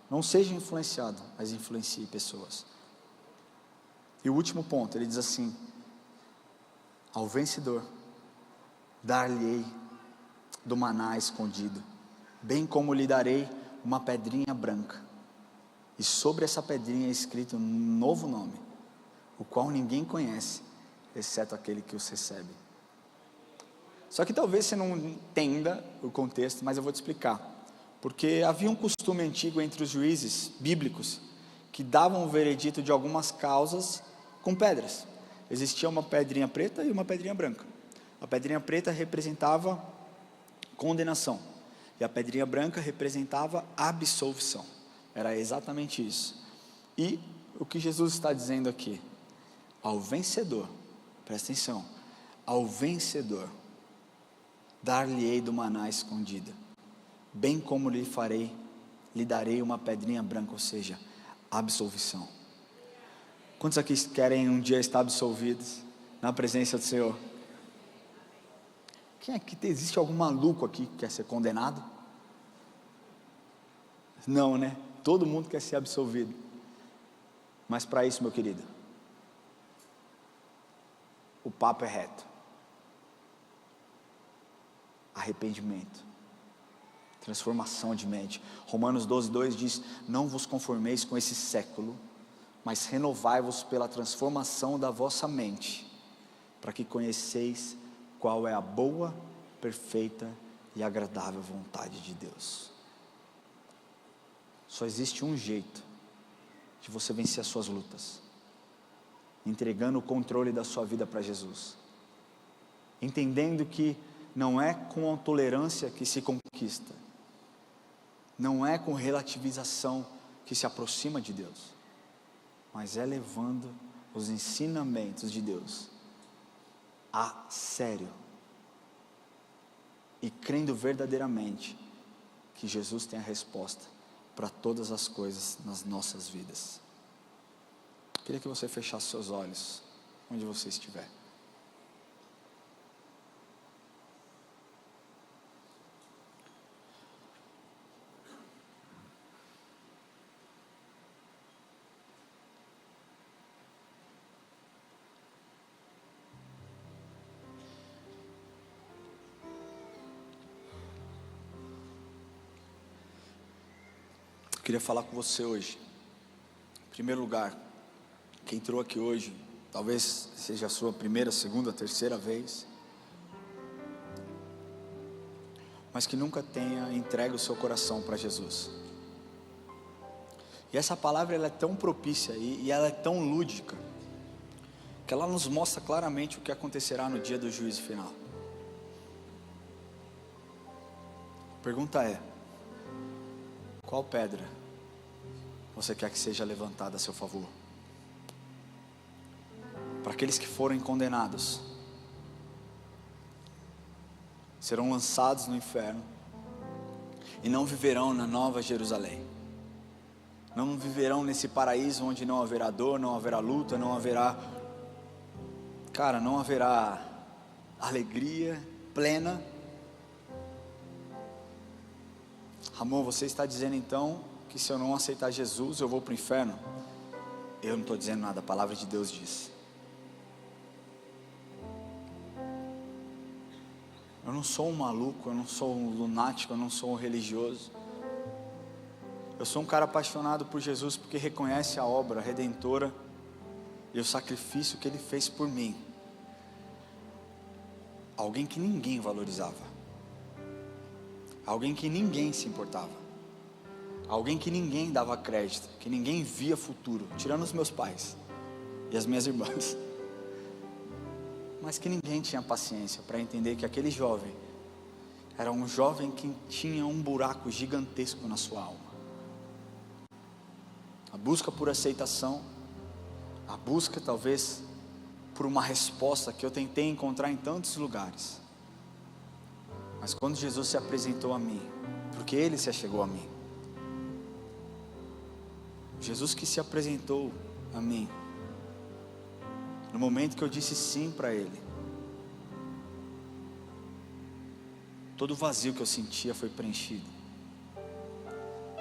Não seja influenciado, mas influencie pessoas. E o último ponto, ele diz assim: ao vencedor dar-lhe-ei do maná escondido, bem como lhe darei uma pedrinha branca, e sobre essa pedrinha é escrito um novo nome, o qual ninguém conhece, exceto aquele que os recebe. Só que talvez você não entenda o contexto, mas eu vou te explicar. Porque havia um costume antigo entre os juízes bíblicos, que davam o veredito de algumas causas com pedras. Existia uma pedrinha preta e uma pedrinha branca. A pedrinha preta representava condenação, e a pedrinha branca representava absolvição. Era exatamente isso. E o que Jesus está dizendo aqui: ao vencedor, presta atenção, ao vencedor dar-lhe-ei do maná escondida, bem como lhe darei uma pedrinha branca, ou seja, absolvição. Quantos aqui querem um dia estar absolvidos na presença do Senhor? Quem aqui, existe algum maluco aqui que quer ser condenado? Não, né? Todo mundo quer ser absolvido. Mas para isso, meu querido, o papo é reto. Arrependimento, transformação de mente. Romanos 12:2 diz: não vos conformeis com esse século, mas renovai-vos pela transformação da vossa mente, para que conheceis qual é a boa, perfeita e agradável vontade de Deus. Só existe um jeito de você vencer as suas lutas: entregando o controle da sua vida para Jesus, entendendo que não é com a tolerância que se conquista, não é com relativização que se aproxima de Deus, mas é levando os ensinamentos de Deus a sério e crendo verdadeiramente que Jesus tem a resposta para todas as coisas nas nossas vidas. Queria que você fechasse seus olhos onde você estiver. Eu queria falar com você hoje. Em primeiro lugar, quem entrou aqui hoje, talvez seja a sua primeira, segunda, terceira vez, mas que nunca tenha entregue o seu coração para Jesus. E essa palavra, ela é tão propícia e ela é tão lúdica, que ela nos mostra claramente o que acontecerá no dia do juízo final. A pergunta é: qual pedra você quer que seja levantada a seu favor? Para aqueles que forem condenados, serão lançados no inferno e não viverão na Nova Jerusalém, não viverão nesse paraíso onde não haverá dor, não haverá luta, não haverá alegria plena. Ramon, você está dizendo então que se eu não aceitar Jesus eu vou para o inferno? Eu não estou dizendo nada, a palavra de Deus diz. Eu não sou um maluco, eu não sou um lunático, eu não sou um religioso. Eu sou um cara apaixonado por Jesus porque reconhece a obra redentora e o sacrifício que Ele fez por mim. Alguém que ninguém valorizava, alguém que ninguém se importava, alguém que ninguém dava crédito, que ninguém via futuro, tirando os meus pais e as minhas irmãs, mas que ninguém tinha paciência para entender que aquele jovem era um jovem que tinha um buraco gigantesco na sua alma. A busca por aceitação, a busca talvez por uma resposta que eu tentei encontrar em tantos lugares. Mas quando Jesus se apresentou a mim, porque Ele se achegou a mim, Jesus que se apresentou a mim, no momento que eu disse sim para Ele, todo o vazio que eu sentia foi preenchido,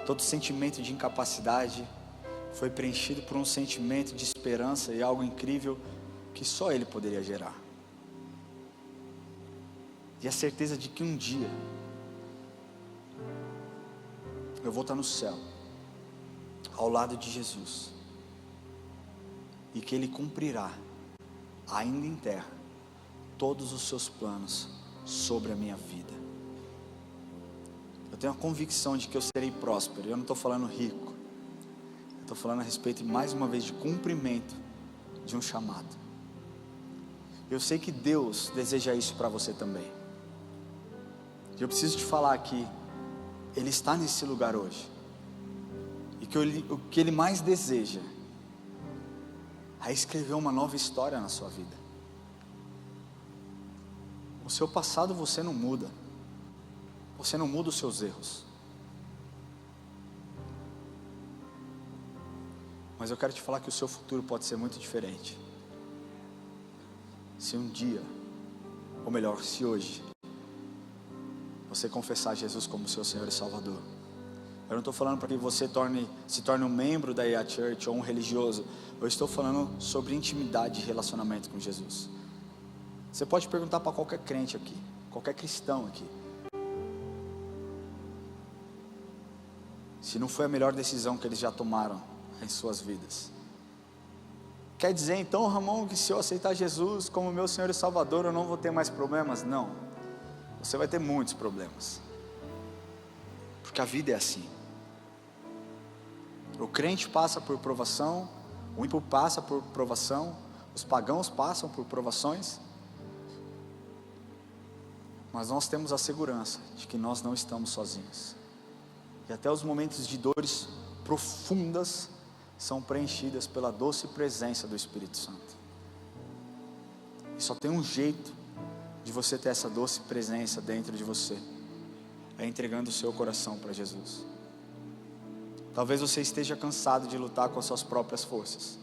todo sentimento de incapacidade foi preenchido por um sentimento de esperança e algo incrível que só Ele poderia gerar. E a certeza de que um dia eu vou estar no céu, ao lado de Jesus, e que Ele cumprirá, ainda em terra, todos os seus planos sobre a minha vida. Eu tenho a convicção de que eu serei próspero. Eu não estou falando rico, eu estou falando a respeito, mais uma vez, de cumprimento de um chamado. Eu sei que Deus deseja isso para você também. E eu preciso te falar que Ele está nesse lugar hoje, e que o que Ele mais deseja é escrever uma nova história na sua vida. O seu passado você não muda, você não muda os seus erros, mas eu quero te falar que o seu futuro pode ser muito diferente. Se um dia, ou melhor, se hoje, você confessar Jesus como seu Senhor e Salvador. Eu não estou falando para que você se torne um membro da EA Church ou um religioso. Eu estou falando sobre intimidade e relacionamento com Jesus. Você pode perguntar para qualquer crente aqui, qualquer cristão aqui, se não foi a melhor decisão que eles já tomaram em suas vidas. Quer dizer então, Ramon, que se eu aceitar Jesus como meu Senhor e Salvador, eu não vou ter mais problemas? Não, você vai ter muitos problemas, porque a vida é assim. O crente passa por provação, o ímpio passa por provação, os pagãos passam por provações, mas nós temos a segurança de que nós não estamos sozinhos, e até os momentos de dores profundas são preenchidas pela doce presença do Espírito Santo. E só tem um jeito de você ter essa doce presença dentro de você, é entregando o seu coração para Jesus. Talvez você esteja cansado de lutar com as suas próprias forças,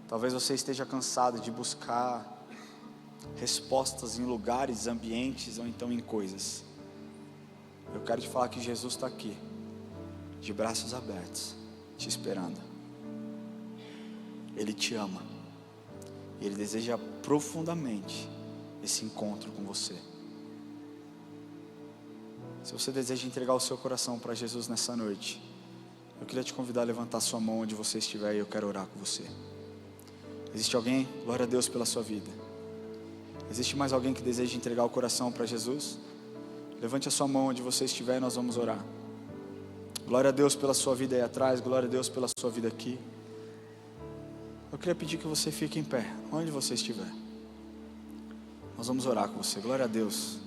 talvez você esteja cansado de buscar respostas em lugares, ambientes ou então em coisas. Eu quero te falar que Jesus está aqui, de braços abertos, te esperando. Ele te ama, Ele deseja profundamente esse encontro com você. Se você deseja entregar o seu coração para Jesus nessa noite, eu queria te convidar a levantar sua mão onde você estiver, e eu quero orar com você. Existe alguém? Glória a Deus pela sua vida. Existe mais alguém que deseja entregar o coração para Jesus? Levante a sua mão onde você estiver e nós vamos orar. Glória a Deus pela sua vida aí atrás, glória a Deus pela sua vida aqui. Eu queria pedir que você fique em pé, onde você estiver. Nós vamos orar com você. Glória a Deus.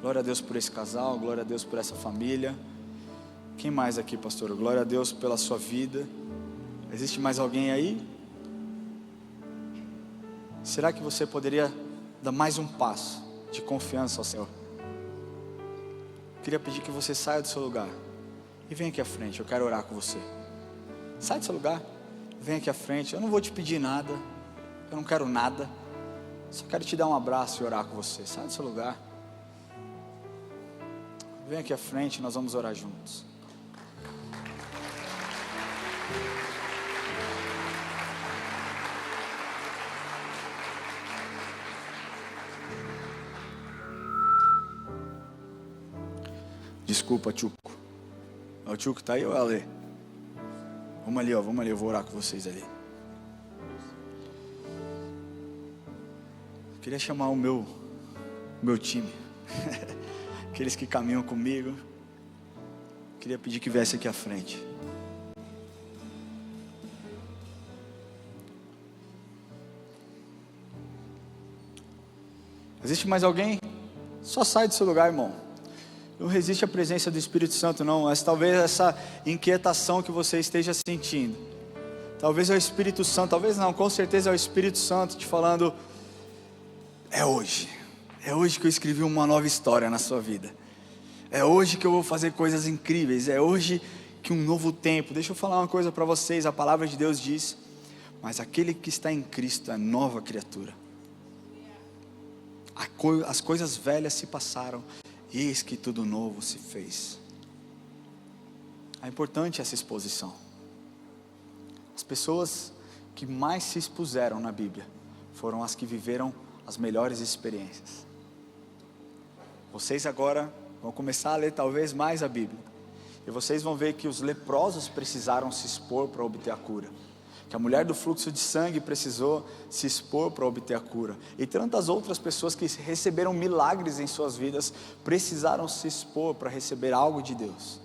Glória a Deus por esse casal, glória a Deus por essa família. Quem mais aqui, pastor? Glória a Deus pela sua vida. Existe mais alguém aí? Será que você poderia dar mais um passo de confiança ao Senhor? Queria pedir que você saia do seu lugar e venha aqui à frente. Eu quero orar com você. Sai do seu lugar, vem aqui à frente. Eu não vou te pedir nada, eu não quero nada, só quero te dar um abraço e orar com você. Sai do seu lugar, vem aqui à frente, nós vamos orar juntos. Desculpa, Tchuco. O Tchuco tá aí ou é Ale? Vamos ali, eu vou orar com vocês ali. Queria chamar o meu time, aqueles que caminham comigo. Queria pedir que viesse aqui à frente. Existe mais alguém? Só sai do seu lugar, irmão. não resiste à presença do Espírito Santo não, mas talvez essa inquietação que você esteja sentindo, talvez é o Espírito Santo, talvez não, com certeza é o Espírito Santo te falando, é hoje que eu escrevi uma nova história na sua vida, é hoje que eu vou fazer coisas incríveis, é hoje que um novo tempo. Deixa eu falar uma coisa para vocês, a palavra de Deus diz, mas aquele que está em Cristo é nova criatura, as coisas velhas se passaram, e eis que tudo novo se fez. É importante essa exposição. As pessoas que mais se expuseram na Bíblia foram as que viveram as melhores experiências. Vocês agora vão começar a ler talvez mais a Bíblia, e vocês vão ver que os leprosos precisaram se expor para obter a cura, que a mulher do fluxo de sangue precisou se expor para obter a cura, e tantas outras pessoas que receberam milagres em suas vidas precisaram se expor para receber algo de Deus.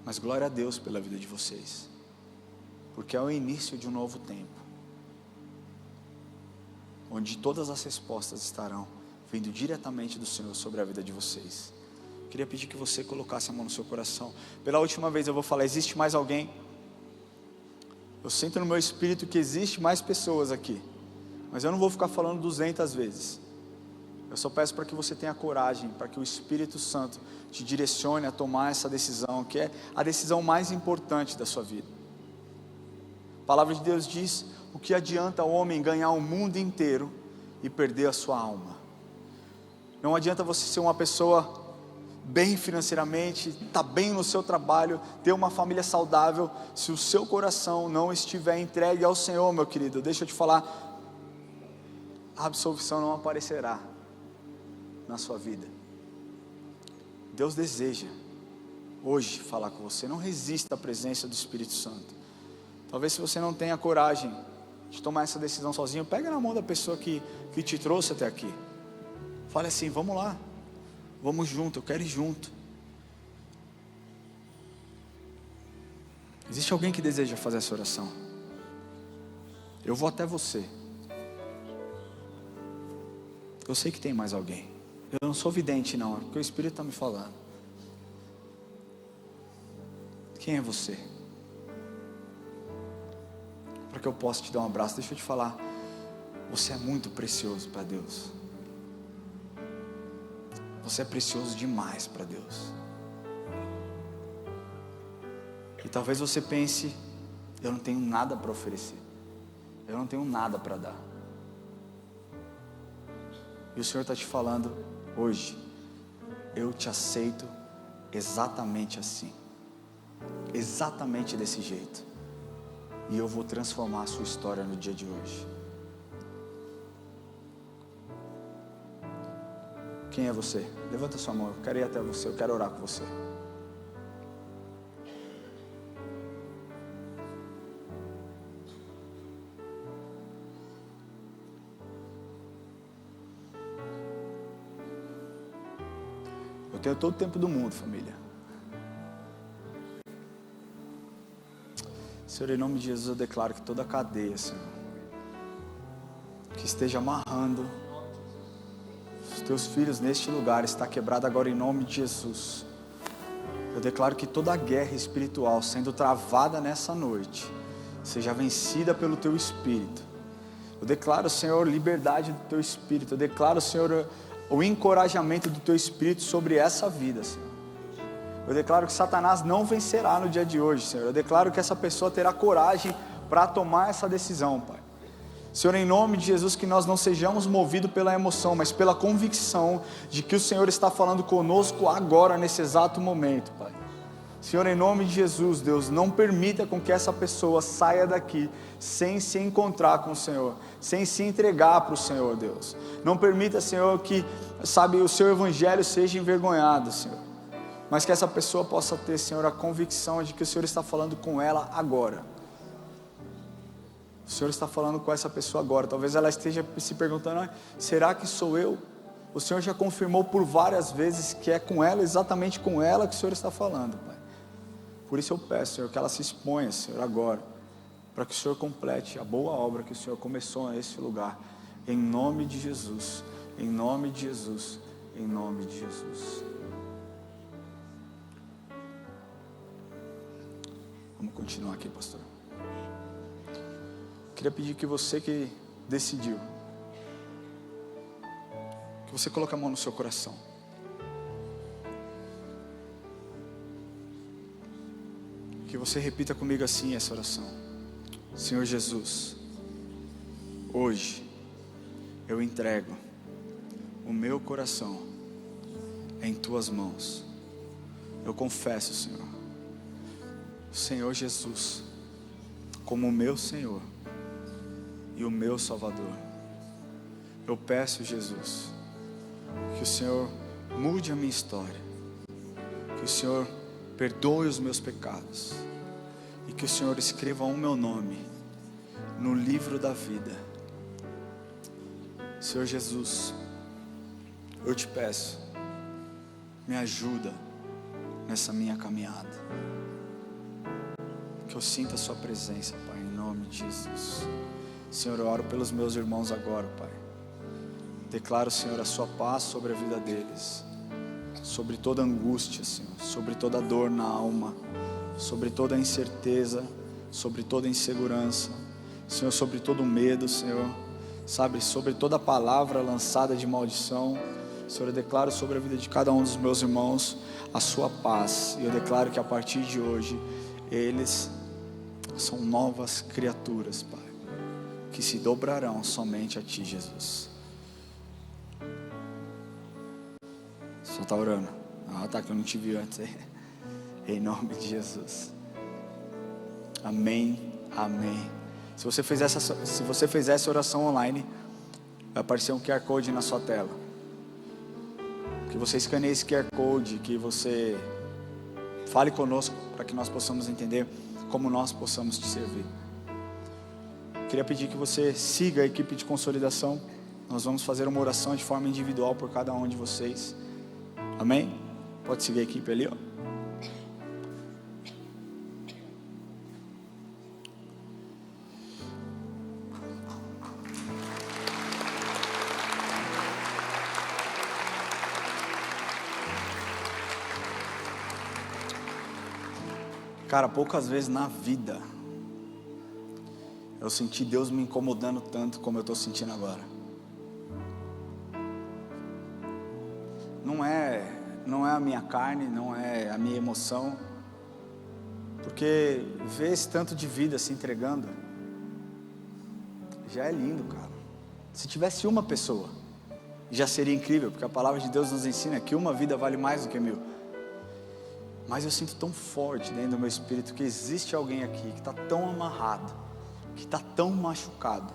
Mas glória a Deus pela vida de vocês, porque é o início de um novo tempo, onde todas as respostas estarão vindo diretamente do Senhor sobre a vida de vocês. Queria pedir que você colocasse a mão no seu coração. Pela última vez eu vou falar, existe mais alguém? Eu sinto no meu espírito que existe mais pessoas aqui, mas eu não vou ficar falando 200 vezes. Eu só peço para que você tenha coragem, para que o Espírito Santo te direcione a tomar essa decisão, que é a decisão mais importante da sua vida. A palavra de Deus diz, o que adianta o homem ganhar o mundo inteiro e perder a sua alma? Não adianta você ser uma pessoa bem financeiramente, estar bem no seu trabalho, ter uma família saudável, se o seu coração não estiver entregue ao Senhor, meu querido. Deixa eu te falar, a absolvição não aparecerá na sua vida. Deus deseja hoje falar com você. Não resista à presença do Espírito Santo. Talvez se você não tenha coragem de tomar essa decisão sozinho, pega na mão da pessoa que te trouxe até aqui, fale assim, vamos lá, vamos junto, eu quero ir junto. Existe alguém que deseja fazer essa oração? Eu vou até você. Eu sei que tem mais alguém. Eu não sou vidente não, é porque o Espírito está me falando. Quem é você? Para que eu possa te dar um abraço, deixa eu te falar, você é muito precioso para Deus. Você é precioso demais para Deus. E talvez você pense, eu não tenho nada para oferecer, eu não tenho nada para dar. E o Senhor está te falando hoje, eu te aceito exatamente assim, exatamente desse jeito, e eu vou transformar a sua história no dia de hoje. Quem é você? Levanta sua mão, eu quero ir até você, eu quero orar com você. Eu tenho todo o tempo do mundo, família. Senhor, em nome de Jesus eu declaro que toda cadeia, Senhor, que esteja amarrando os teus filhos neste lugar, está quebrada agora em nome de Jesus. Eu declaro que toda a guerra espiritual sendo travada nessa noite, seja vencida pelo teu Espírito. Eu declaro, Senhor, liberdade do teu Espírito. Eu declaro, Senhor, o encorajamento do teu Espírito sobre essa vida, Senhor. Eu declaro que Satanás não vencerá no dia de hoje, Senhor. Eu declaro que essa pessoa terá coragem para tomar essa decisão, Pai. Senhor, em nome de Jesus, que nós não sejamos movidos pela emoção, mas pela convicção de que o Senhor está falando conosco agora, nesse exato momento, Pai. Senhor, em nome de Jesus, Deus, não permita com que essa pessoa saia daqui sem se encontrar com o Senhor, sem se entregar para o Senhor, Deus. Não permita, Senhor, que, o seu evangelho seja envergonhado, Senhor. Mas que essa pessoa possa ter, Senhor, a convicção de que o Senhor está falando com ela agora. O Senhor está falando com essa pessoa agora. Talvez ela esteja se perguntando, será que sou eu? O Senhor já confirmou por várias vezes que é com ela, exatamente com ela que o Senhor está falando, Pai. Por isso eu peço, Senhor, que ela se exponha, Senhor, agora, para que o Senhor complete a boa obra que o Senhor começou nesse lugar. Em nome de Jesus, em nome de Jesus, em nome de Jesus. Vamos continuar aqui, pastor. Queria pedir que você que decidiu, que você coloque a mão no seu coração. Que você repita comigo assim essa oração. Senhor Jesus, hoje eu entrego o meu coração em tuas mãos. Eu confesso, Senhor, o Senhor Jesus como o meu Senhor e o meu Salvador. Eu peço, Jesus, que o Senhor mude a minha história, que o Senhor perdoe os meus pecados e que o Senhor escreva o meu nome no livro da vida. Senhor Jesus, eu te peço, me ajuda nessa minha caminhada, que eu sinta a sua presença, Pai, em nome de Jesus. Senhor, eu oro pelos meus irmãos agora, Pai. Declaro, Senhor, a sua paz sobre a vida deles, sobre toda angústia, Senhor, sobre toda dor na alma, sobre toda incerteza, sobre toda insegurança, Senhor, sobre todo medo, Senhor, sabe, sobre toda palavra lançada de maldição. Senhor, eu declaro sobre a vida de cada um dos meus irmãos a sua paz, e eu declaro que a partir de hoje eles são novas criaturas, Pai, que se dobrarão somente a Ti, Jesus. Só está orando. Ah, tá, que eu não te vi antes. Em nome de Jesus. Amém, amém. Se você fizer essa oração online, vai aparecer um QR Code na sua tela. Que você escaneie esse QR Code, que você fale conosco, para que nós possamos entender como nós possamos te servir. Queria pedir que você siga a equipe de consolidação. Nós vamos fazer uma oração de forma individual por cada um de vocês. Amém? Pode seguir a equipe ali, ó. Cara, poucas vezes na vida eu senti Deus me incomodando tanto como eu estou sentindo agora. Não é a minha carne, não é a minha emoção, porque ver esse tanto de vida se entregando já é lindo, cara. Se tivesse uma pessoa, já seria incrível, porque a palavra de Deus nos ensina que uma vida vale mais do que 1000. Mas eu sinto tão forte dentro do meu espírito que existe alguém aqui que está tão amarrado, que está tão machucado.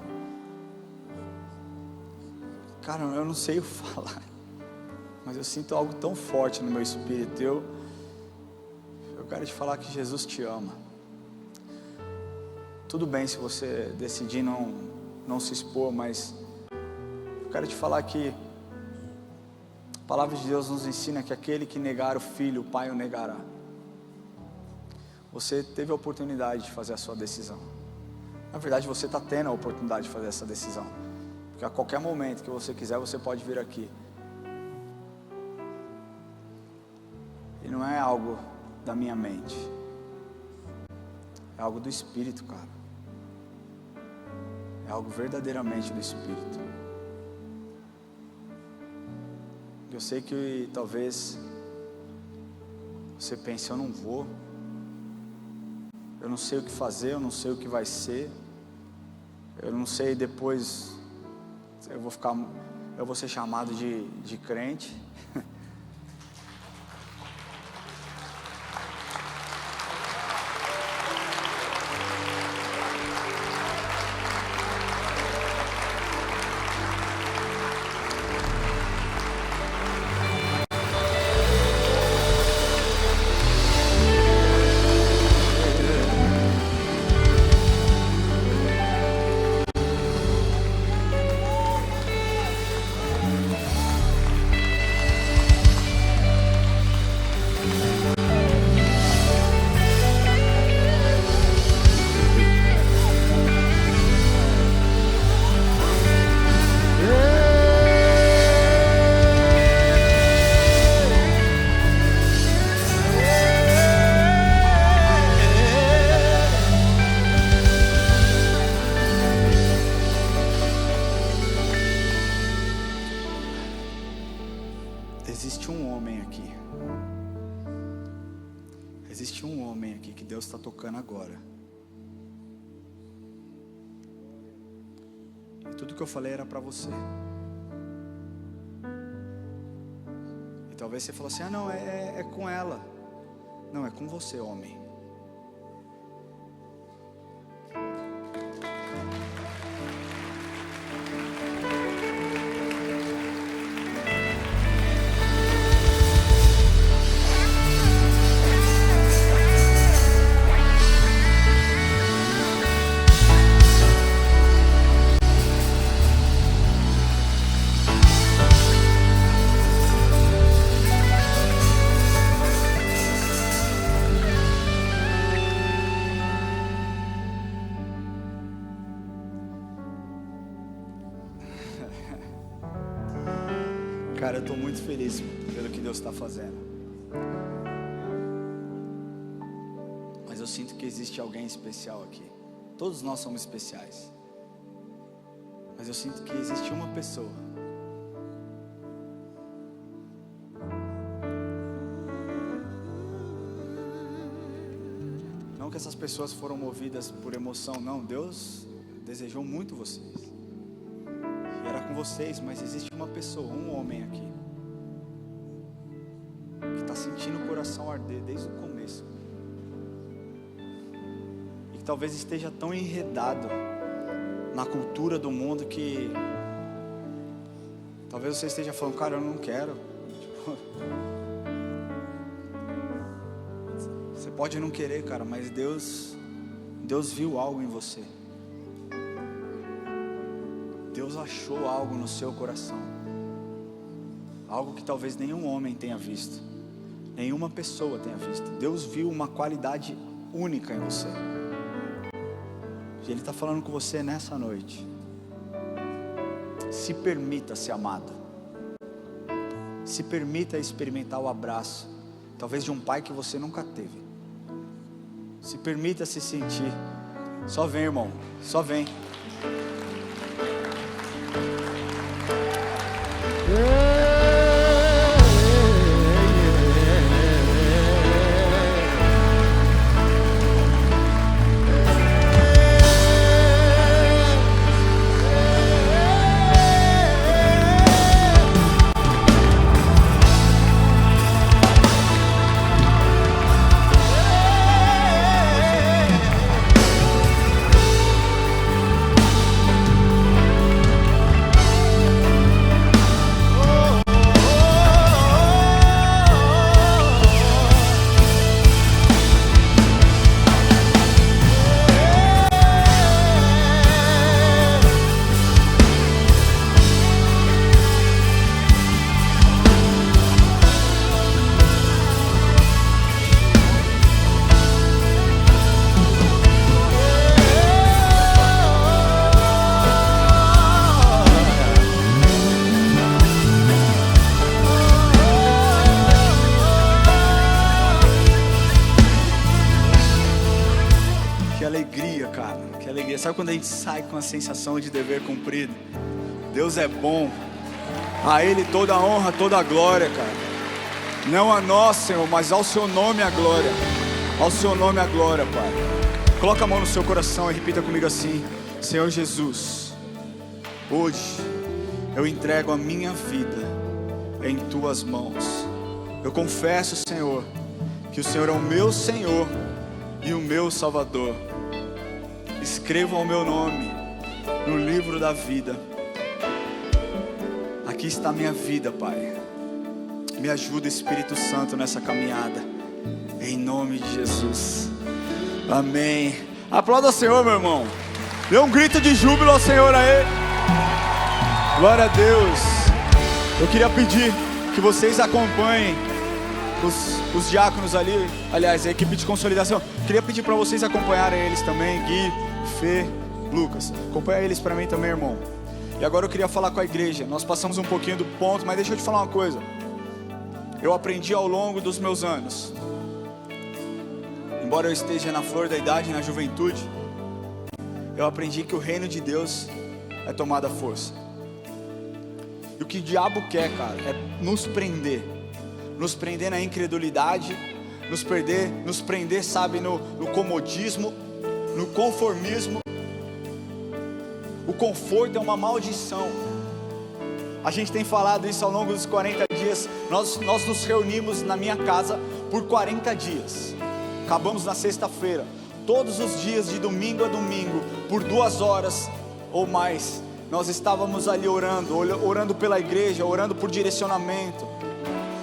Cara, eu não sei o falar, mas eu sinto algo tão forte no meu espírito. Eu quero te falar que Jesus te ama. Tudo bem se você decidir não se expor, mas eu quero te falar que a palavra de Deus nos ensina que aquele que negar o filho, o pai o negará. Você teve a oportunidade de fazer a sua decisão. Na verdade, você está tendo a oportunidade de fazer essa decisão, porque a qualquer momento que você quiser, você pode vir aqui. E não é algo da minha mente, é algo do Espírito, cara. É algo verdadeiramente do Espírito. Eu sei que talvez você pense, eu não vou, eu não sei o que fazer, eu não sei o que vai ser, eu não sei, depois eu vou ser chamado de crente. existe um homem aqui. Existe um homem aqui que Deus está tocando agora. E tudo que eu falei era para você. E talvez você falou assim: ah não, é com ela. Não, é com você, homem. Cara, eu estou muito feliz pelo que Deus está fazendo. Mas eu sinto que existe alguém especial aqui. Todos nós somos especiais. Mas eu sinto que existe uma pessoa. Não que essas pessoas foram movidas por emoção, não. Deus desejou muito vocês. Era com vocês, mas existe uma pessoa, um homem aqui, que está sentindo o coração arder desde o começo, e que talvez esteja tão enredado na cultura do mundo que talvez você esteja falando: cara, eu não quero. Você pode não querer, cara, mas Deus viu algo em você. Deus achou algo no seu coração, algo que talvez nenhum homem tenha visto, nenhuma pessoa tenha visto. Deus viu uma qualidade única em você, e Ele está falando com você nessa noite. Se permita ser amado, se permita experimentar o abraço, talvez de um pai que você nunca teve. Se permita se sentir. Só vem, irmão, só vem. Sabe quando a gente sai com a sensação de dever cumprido? Deus é bom. A Ele toda a honra, toda a glória, cara. Não a nós, Senhor, mas ao Seu nome a glória. Ao Seu nome a glória, Pai. Coloca a mão no seu coração e repita comigo assim: Senhor Jesus, hoje eu entrego a minha vida em Tuas mãos. Eu confesso, Senhor, que o Senhor é o meu Senhor e o meu Salvador. Escreva o meu nome no livro da vida. Aqui está a minha vida, Pai. Me ajuda, Espírito Santo, nessa caminhada, em nome de Jesus. Amém. Aplauda o Senhor, meu irmão. Dê um grito de júbilo ao Senhor aí. Glória a Deus. Eu queria pedir que vocês acompanhem os diáconos ali, aliás, a equipe de consolidação. Queria pedir para vocês acompanharem eles também, Gui, Fê, Lucas. Acompanha eles para mim também, irmão. E agora eu queria falar com a igreja. Nós passamos um pouquinho do ponto, mas deixa eu te falar uma coisa. Eu aprendi ao longo dos meus anos, embora eu esteja na flor da idade, na juventude, eu aprendi que o reino de Deus é tomada força. E o que o diabo quer, cara, é nos prender. nos prender na incredulidade, nos prender, sabe, no comodismo, no conformismo. O conforto é uma maldição. A gente tem falado isso ao longo dos 40 dias. Nós nos reunimos na minha casa por 40 dias. Acabamos na sexta-feira. Todos os dias, de domingo a domingo, por 2 horas ou mais, nós estávamos ali orando pela igreja, orando por direcionamento.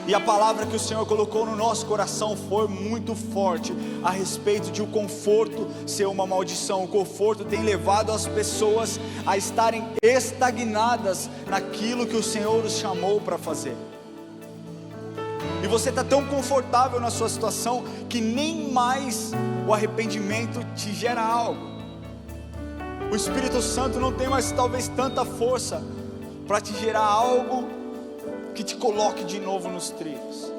E a palavra que o Senhor colocou no nosso coração foi muito forte a respeito de o conforto ser uma maldição. O conforto tem levado as pessoas a estarem estagnadas naquilo que o Senhor os chamou para fazer. E você está tão confortável na sua situação que nem mais o arrependimento te gera algo. O Espírito Santo não tem mais talvez tanta força para te gerar algo que te coloque de novo nos trilhos.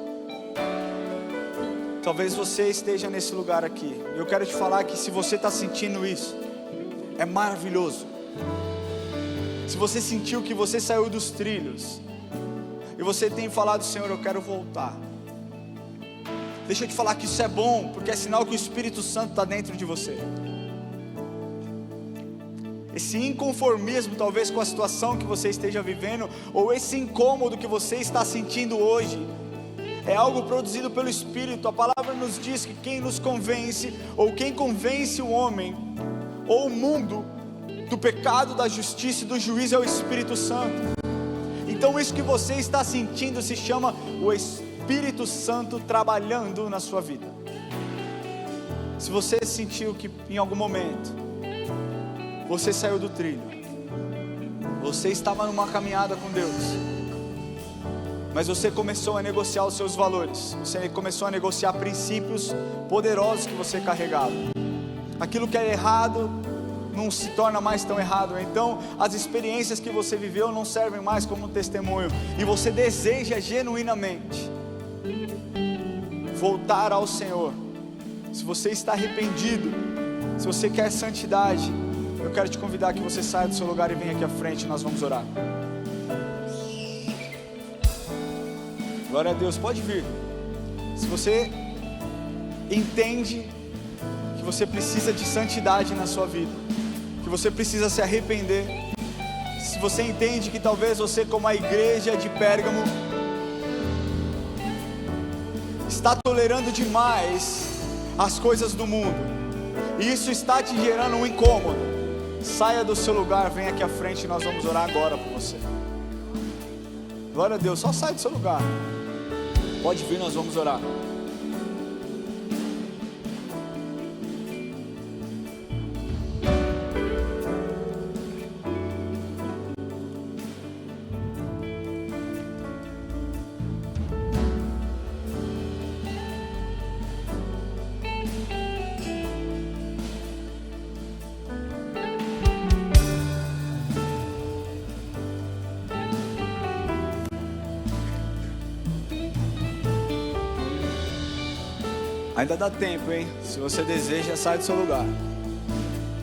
Talvez você esteja nesse lugar aqui. Eu quero te falar que se você está sentindo isso, é maravilhoso. Se você sentiu que você saiu dos trilhos e você tem falado: Senhor, eu quero voltar, deixa eu te falar que isso é bom, porque é sinal que o Espírito Santo está dentro de você. Esse inconformismo talvez com a situação que você esteja vivendo, ou esse incômodo que você está sentindo hoje, é algo produzido pelo Espírito. A palavra nos diz que quem nos convence, ou quem convence o homem ou o mundo do pecado, da justiça e do juízo, é o Espírito Santo. Então isso que você está sentindo se chama o Espírito Santo trabalhando na sua vida. Se você sentiu que em algum momento você saiu do trilho, você estava numa caminhada com Deus, mas você começou a negociar os seus valores, você começou a negociar princípios poderosos que você carregava. Aquilo que é errado não se torna mais tão errado. Então as experiências que você viveu não servem mais como testemunho, e você deseja genuinamente voltar ao Senhor. Se você está arrependido, se você quer santidade, eu quero te convidar que você saia do seu lugar e venha aqui à frente e nós vamos orar. Glória a Deus, pode vir. Se você entende que você precisa de santidade na sua vida, que você precisa se arrepender, se você entende que talvez você, como a igreja de Pérgamo, está tolerando demais as coisas do mundo, e isso está te gerando um incômodo, saia do seu lugar, venha aqui à frente e nós vamos orar agora por você. Glória a Deus, só sai do seu lugar. Pode vir, nós vamos orar. Ainda dá tempo, hein? Se você deseja, sai do seu lugar.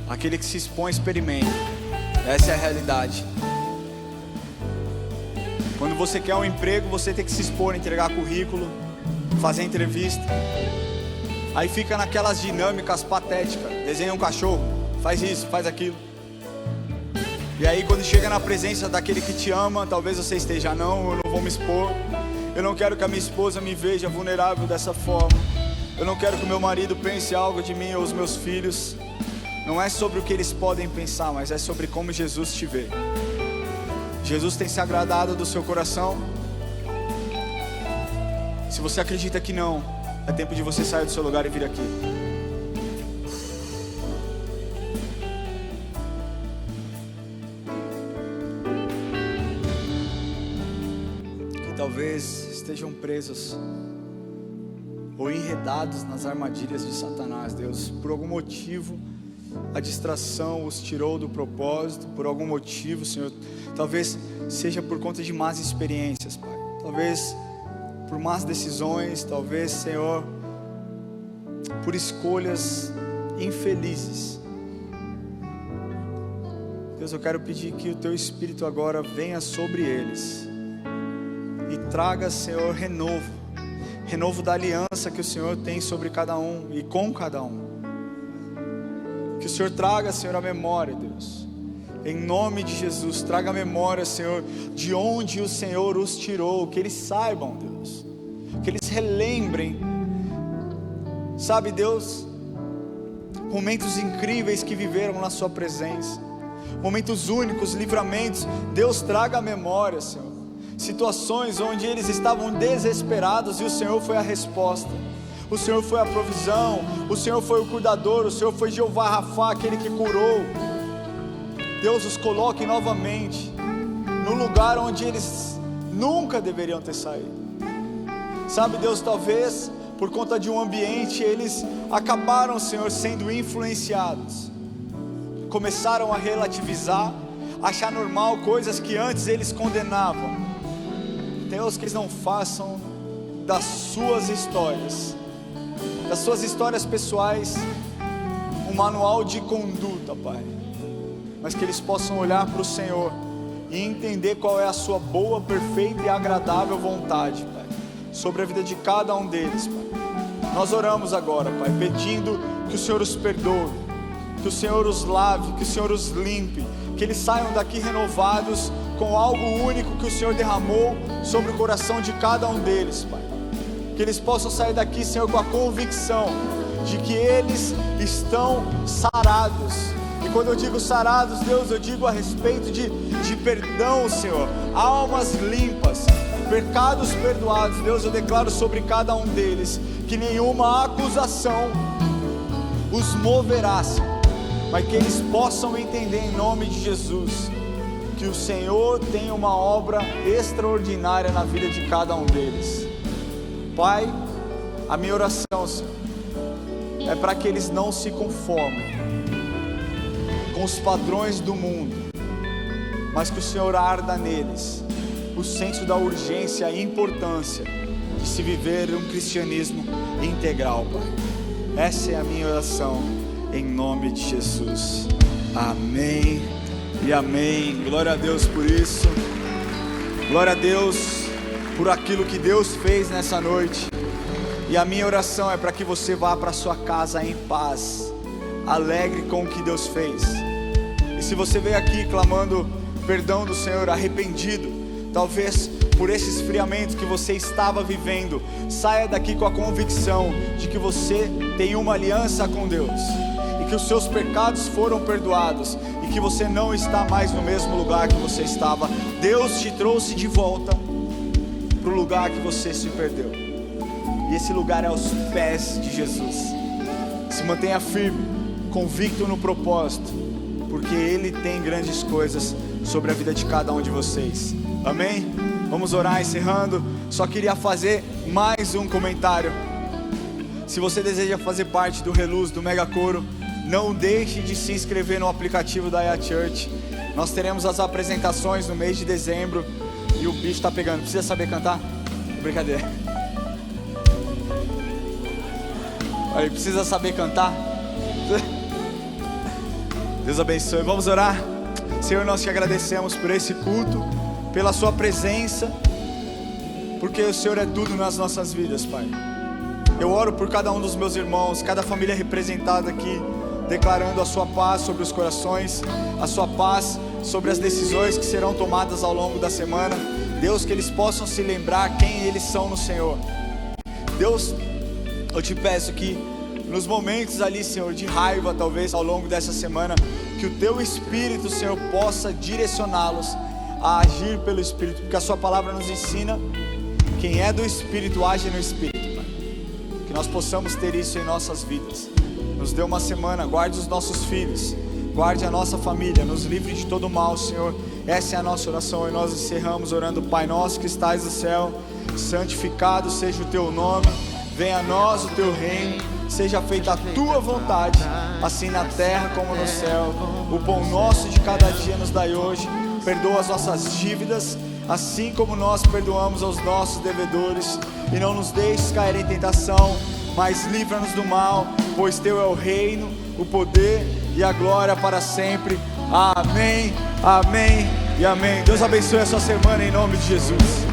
Aquele que se expõe, experimenta. Essa é a realidade. Quando você quer um emprego, você tem que se expor, entregar currículo, fazer entrevista. Aí fica naquelas dinâmicas patéticas. Desenha um cachorro, faz isso, faz aquilo. E aí quando chega na presença daquele que te ama, talvez você esteja: não, eu não vou me expor. Eu não quero que a minha esposa me veja vulnerável dessa forma. Eu não quero que o meu marido pense algo de mim ou os meus filhos. Não é sobre o que eles podem pensar, mas é sobre como Jesus te vê. Jesus tem se agradado do seu coração? Se você acredita que não, é tempo de você sair do seu lugar e vir aqui. Que talvez estejam presos ou enredados nas armadilhas de Satanás. Deus, por algum motivo, a distração os tirou do propósito. Por algum motivo, Senhor, talvez seja por conta de más experiências, Pai. Talvez por más decisões, talvez, Senhor, por escolhas infelizes. Deus, eu quero pedir que o Teu Espírito agora venha sobre eles e traga, Senhor, renovo. renovo da aliança que o Senhor tem sobre cada um e com cada um. Que o Senhor traga, Senhor, a memória, Deus, em nome de Jesus. Traga a memória, Senhor, de onde o Senhor os tirou. Que eles saibam, Deus, que eles relembrem, sabe, Deus, momentos incríveis que viveram na sua presença, momentos únicos, livramentos. Deus, traga a memória, Senhor, situações onde eles estavam desesperados e o Senhor foi a resposta, o Senhor foi a provisão, o Senhor foi o cuidador, o Senhor foi Jeová Rafá, aquele que curou. Deus, os coloque novamente no lugar onde eles nunca deveriam ter saído. Sabe, Deus, talvez por conta de um ambiente eles acabaram, Senhor, sendo influenciados, começaram a relativizar, achar normal coisas que antes eles condenavam. Deus, que eles não façam das suas histórias pessoais, um manual de conduta, Pai, mas que eles possam olhar para o Senhor e entender qual é a sua boa, perfeita e agradável vontade, Pai, sobre a vida de cada um deles, Pai. Nós oramos agora, Pai, pedindo que o Senhor os perdoe, que o Senhor os lave, que o Senhor os limpe, que eles saiam daqui renovados com algo único que o Senhor derramou sobre o coração de cada um deles, Pai. Que eles possam sair daqui, Senhor, com a convicção de que eles estão sarados. E quando eu digo sarados, Deus, eu digo a respeito de perdão, Senhor, almas limpas, pecados perdoados. Deus, eu declaro sobre cada um deles que nenhuma acusação os moverá, Senhor, mas que eles possam entender em nome de Jesus que o Senhor tem uma obra extraordinária na vida de cada um deles. Pai, a minha oração, Senhor, é para que eles não se conformem com os padrões do mundo, mas que o Senhor arda neles o senso da urgência e importância de se viver um cristianismo integral, Pai. Essa é a minha oração, em nome de Jesus. Amém e amém. Glória a Deus por isso. Glória a Deus por aquilo que Deus fez nessa noite. E a minha oração é para que você vá para sua casa em paz, alegre com o que Deus fez. E se você veio aqui clamando perdão do Senhor, arrependido, talvez por esse esfriamento que você estava vivendo, saia daqui com a convicção de que você tem uma aliança com Deus, e que os seus pecados foram perdoados, e que você não está mais no mesmo lugar que você estava. Deus te trouxe de volta para o lugar que você se perdeu, e esse lugar é aos pés de Jesus. Se mantenha firme, convicto no propósito, porque Ele tem grandes coisas sobre a vida de cada um de vocês. Amém? Vamos orar encerrando. Só queria fazer mais um comentário. Se você deseja fazer parte do Reluz, do Mega Coro, não deixe de se inscrever no aplicativo da IA Church. Nós teremos as apresentações no mês de dezembro. E o bicho está pegando. Precisa saber cantar? Brincadeira. Aí, precisa saber cantar? Deus abençoe. Vamos orar. Senhor, nós te agradecemos por esse culto, pela sua presença, porque o Senhor é tudo nas nossas vidas, Pai. Eu oro por cada um dos meus irmãos, cada família representada aqui, declarando a sua paz sobre os corações, a sua paz sobre as decisões que serão tomadas ao longo da semana. Deus, que eles possam se lembrar quem eles são no Senhor. Deus, eu te peço que nos momentos ali, Senhor, de raiva, talvez ao longo dessa semana, que o Teu Espírito, Senhor, possa direcioná-los a agir pelo Espírito, porque a Sua palavra nos ensina: quem é do Espírito age no Espírito, Pai. Que nós possamos ter isso em nossas vidas. Nos dê uma semana, guarde os nossos filhos, guarde a nossa família, nos livre de todo mal, Senhor. Essa é a nossa oração, e nós encerramos orando: Pai nosso que estais no céu, santificado seja o Teu nome, venha a nós o Teu reino, seja feita a Tua vontade, assim na terra como no céu. O pão nosso de cada dia nos dai hoje. Perdoa as nossas dívidas, assim como nós perdoamos aos nossos devedores, e não nos deixes cair em tentação, mas livra-nos do mal, pois Teu é o reino, o poder e a glória para sempre. Amém, amém e amém. Deus abençoe a sua semana em nome de Jesus.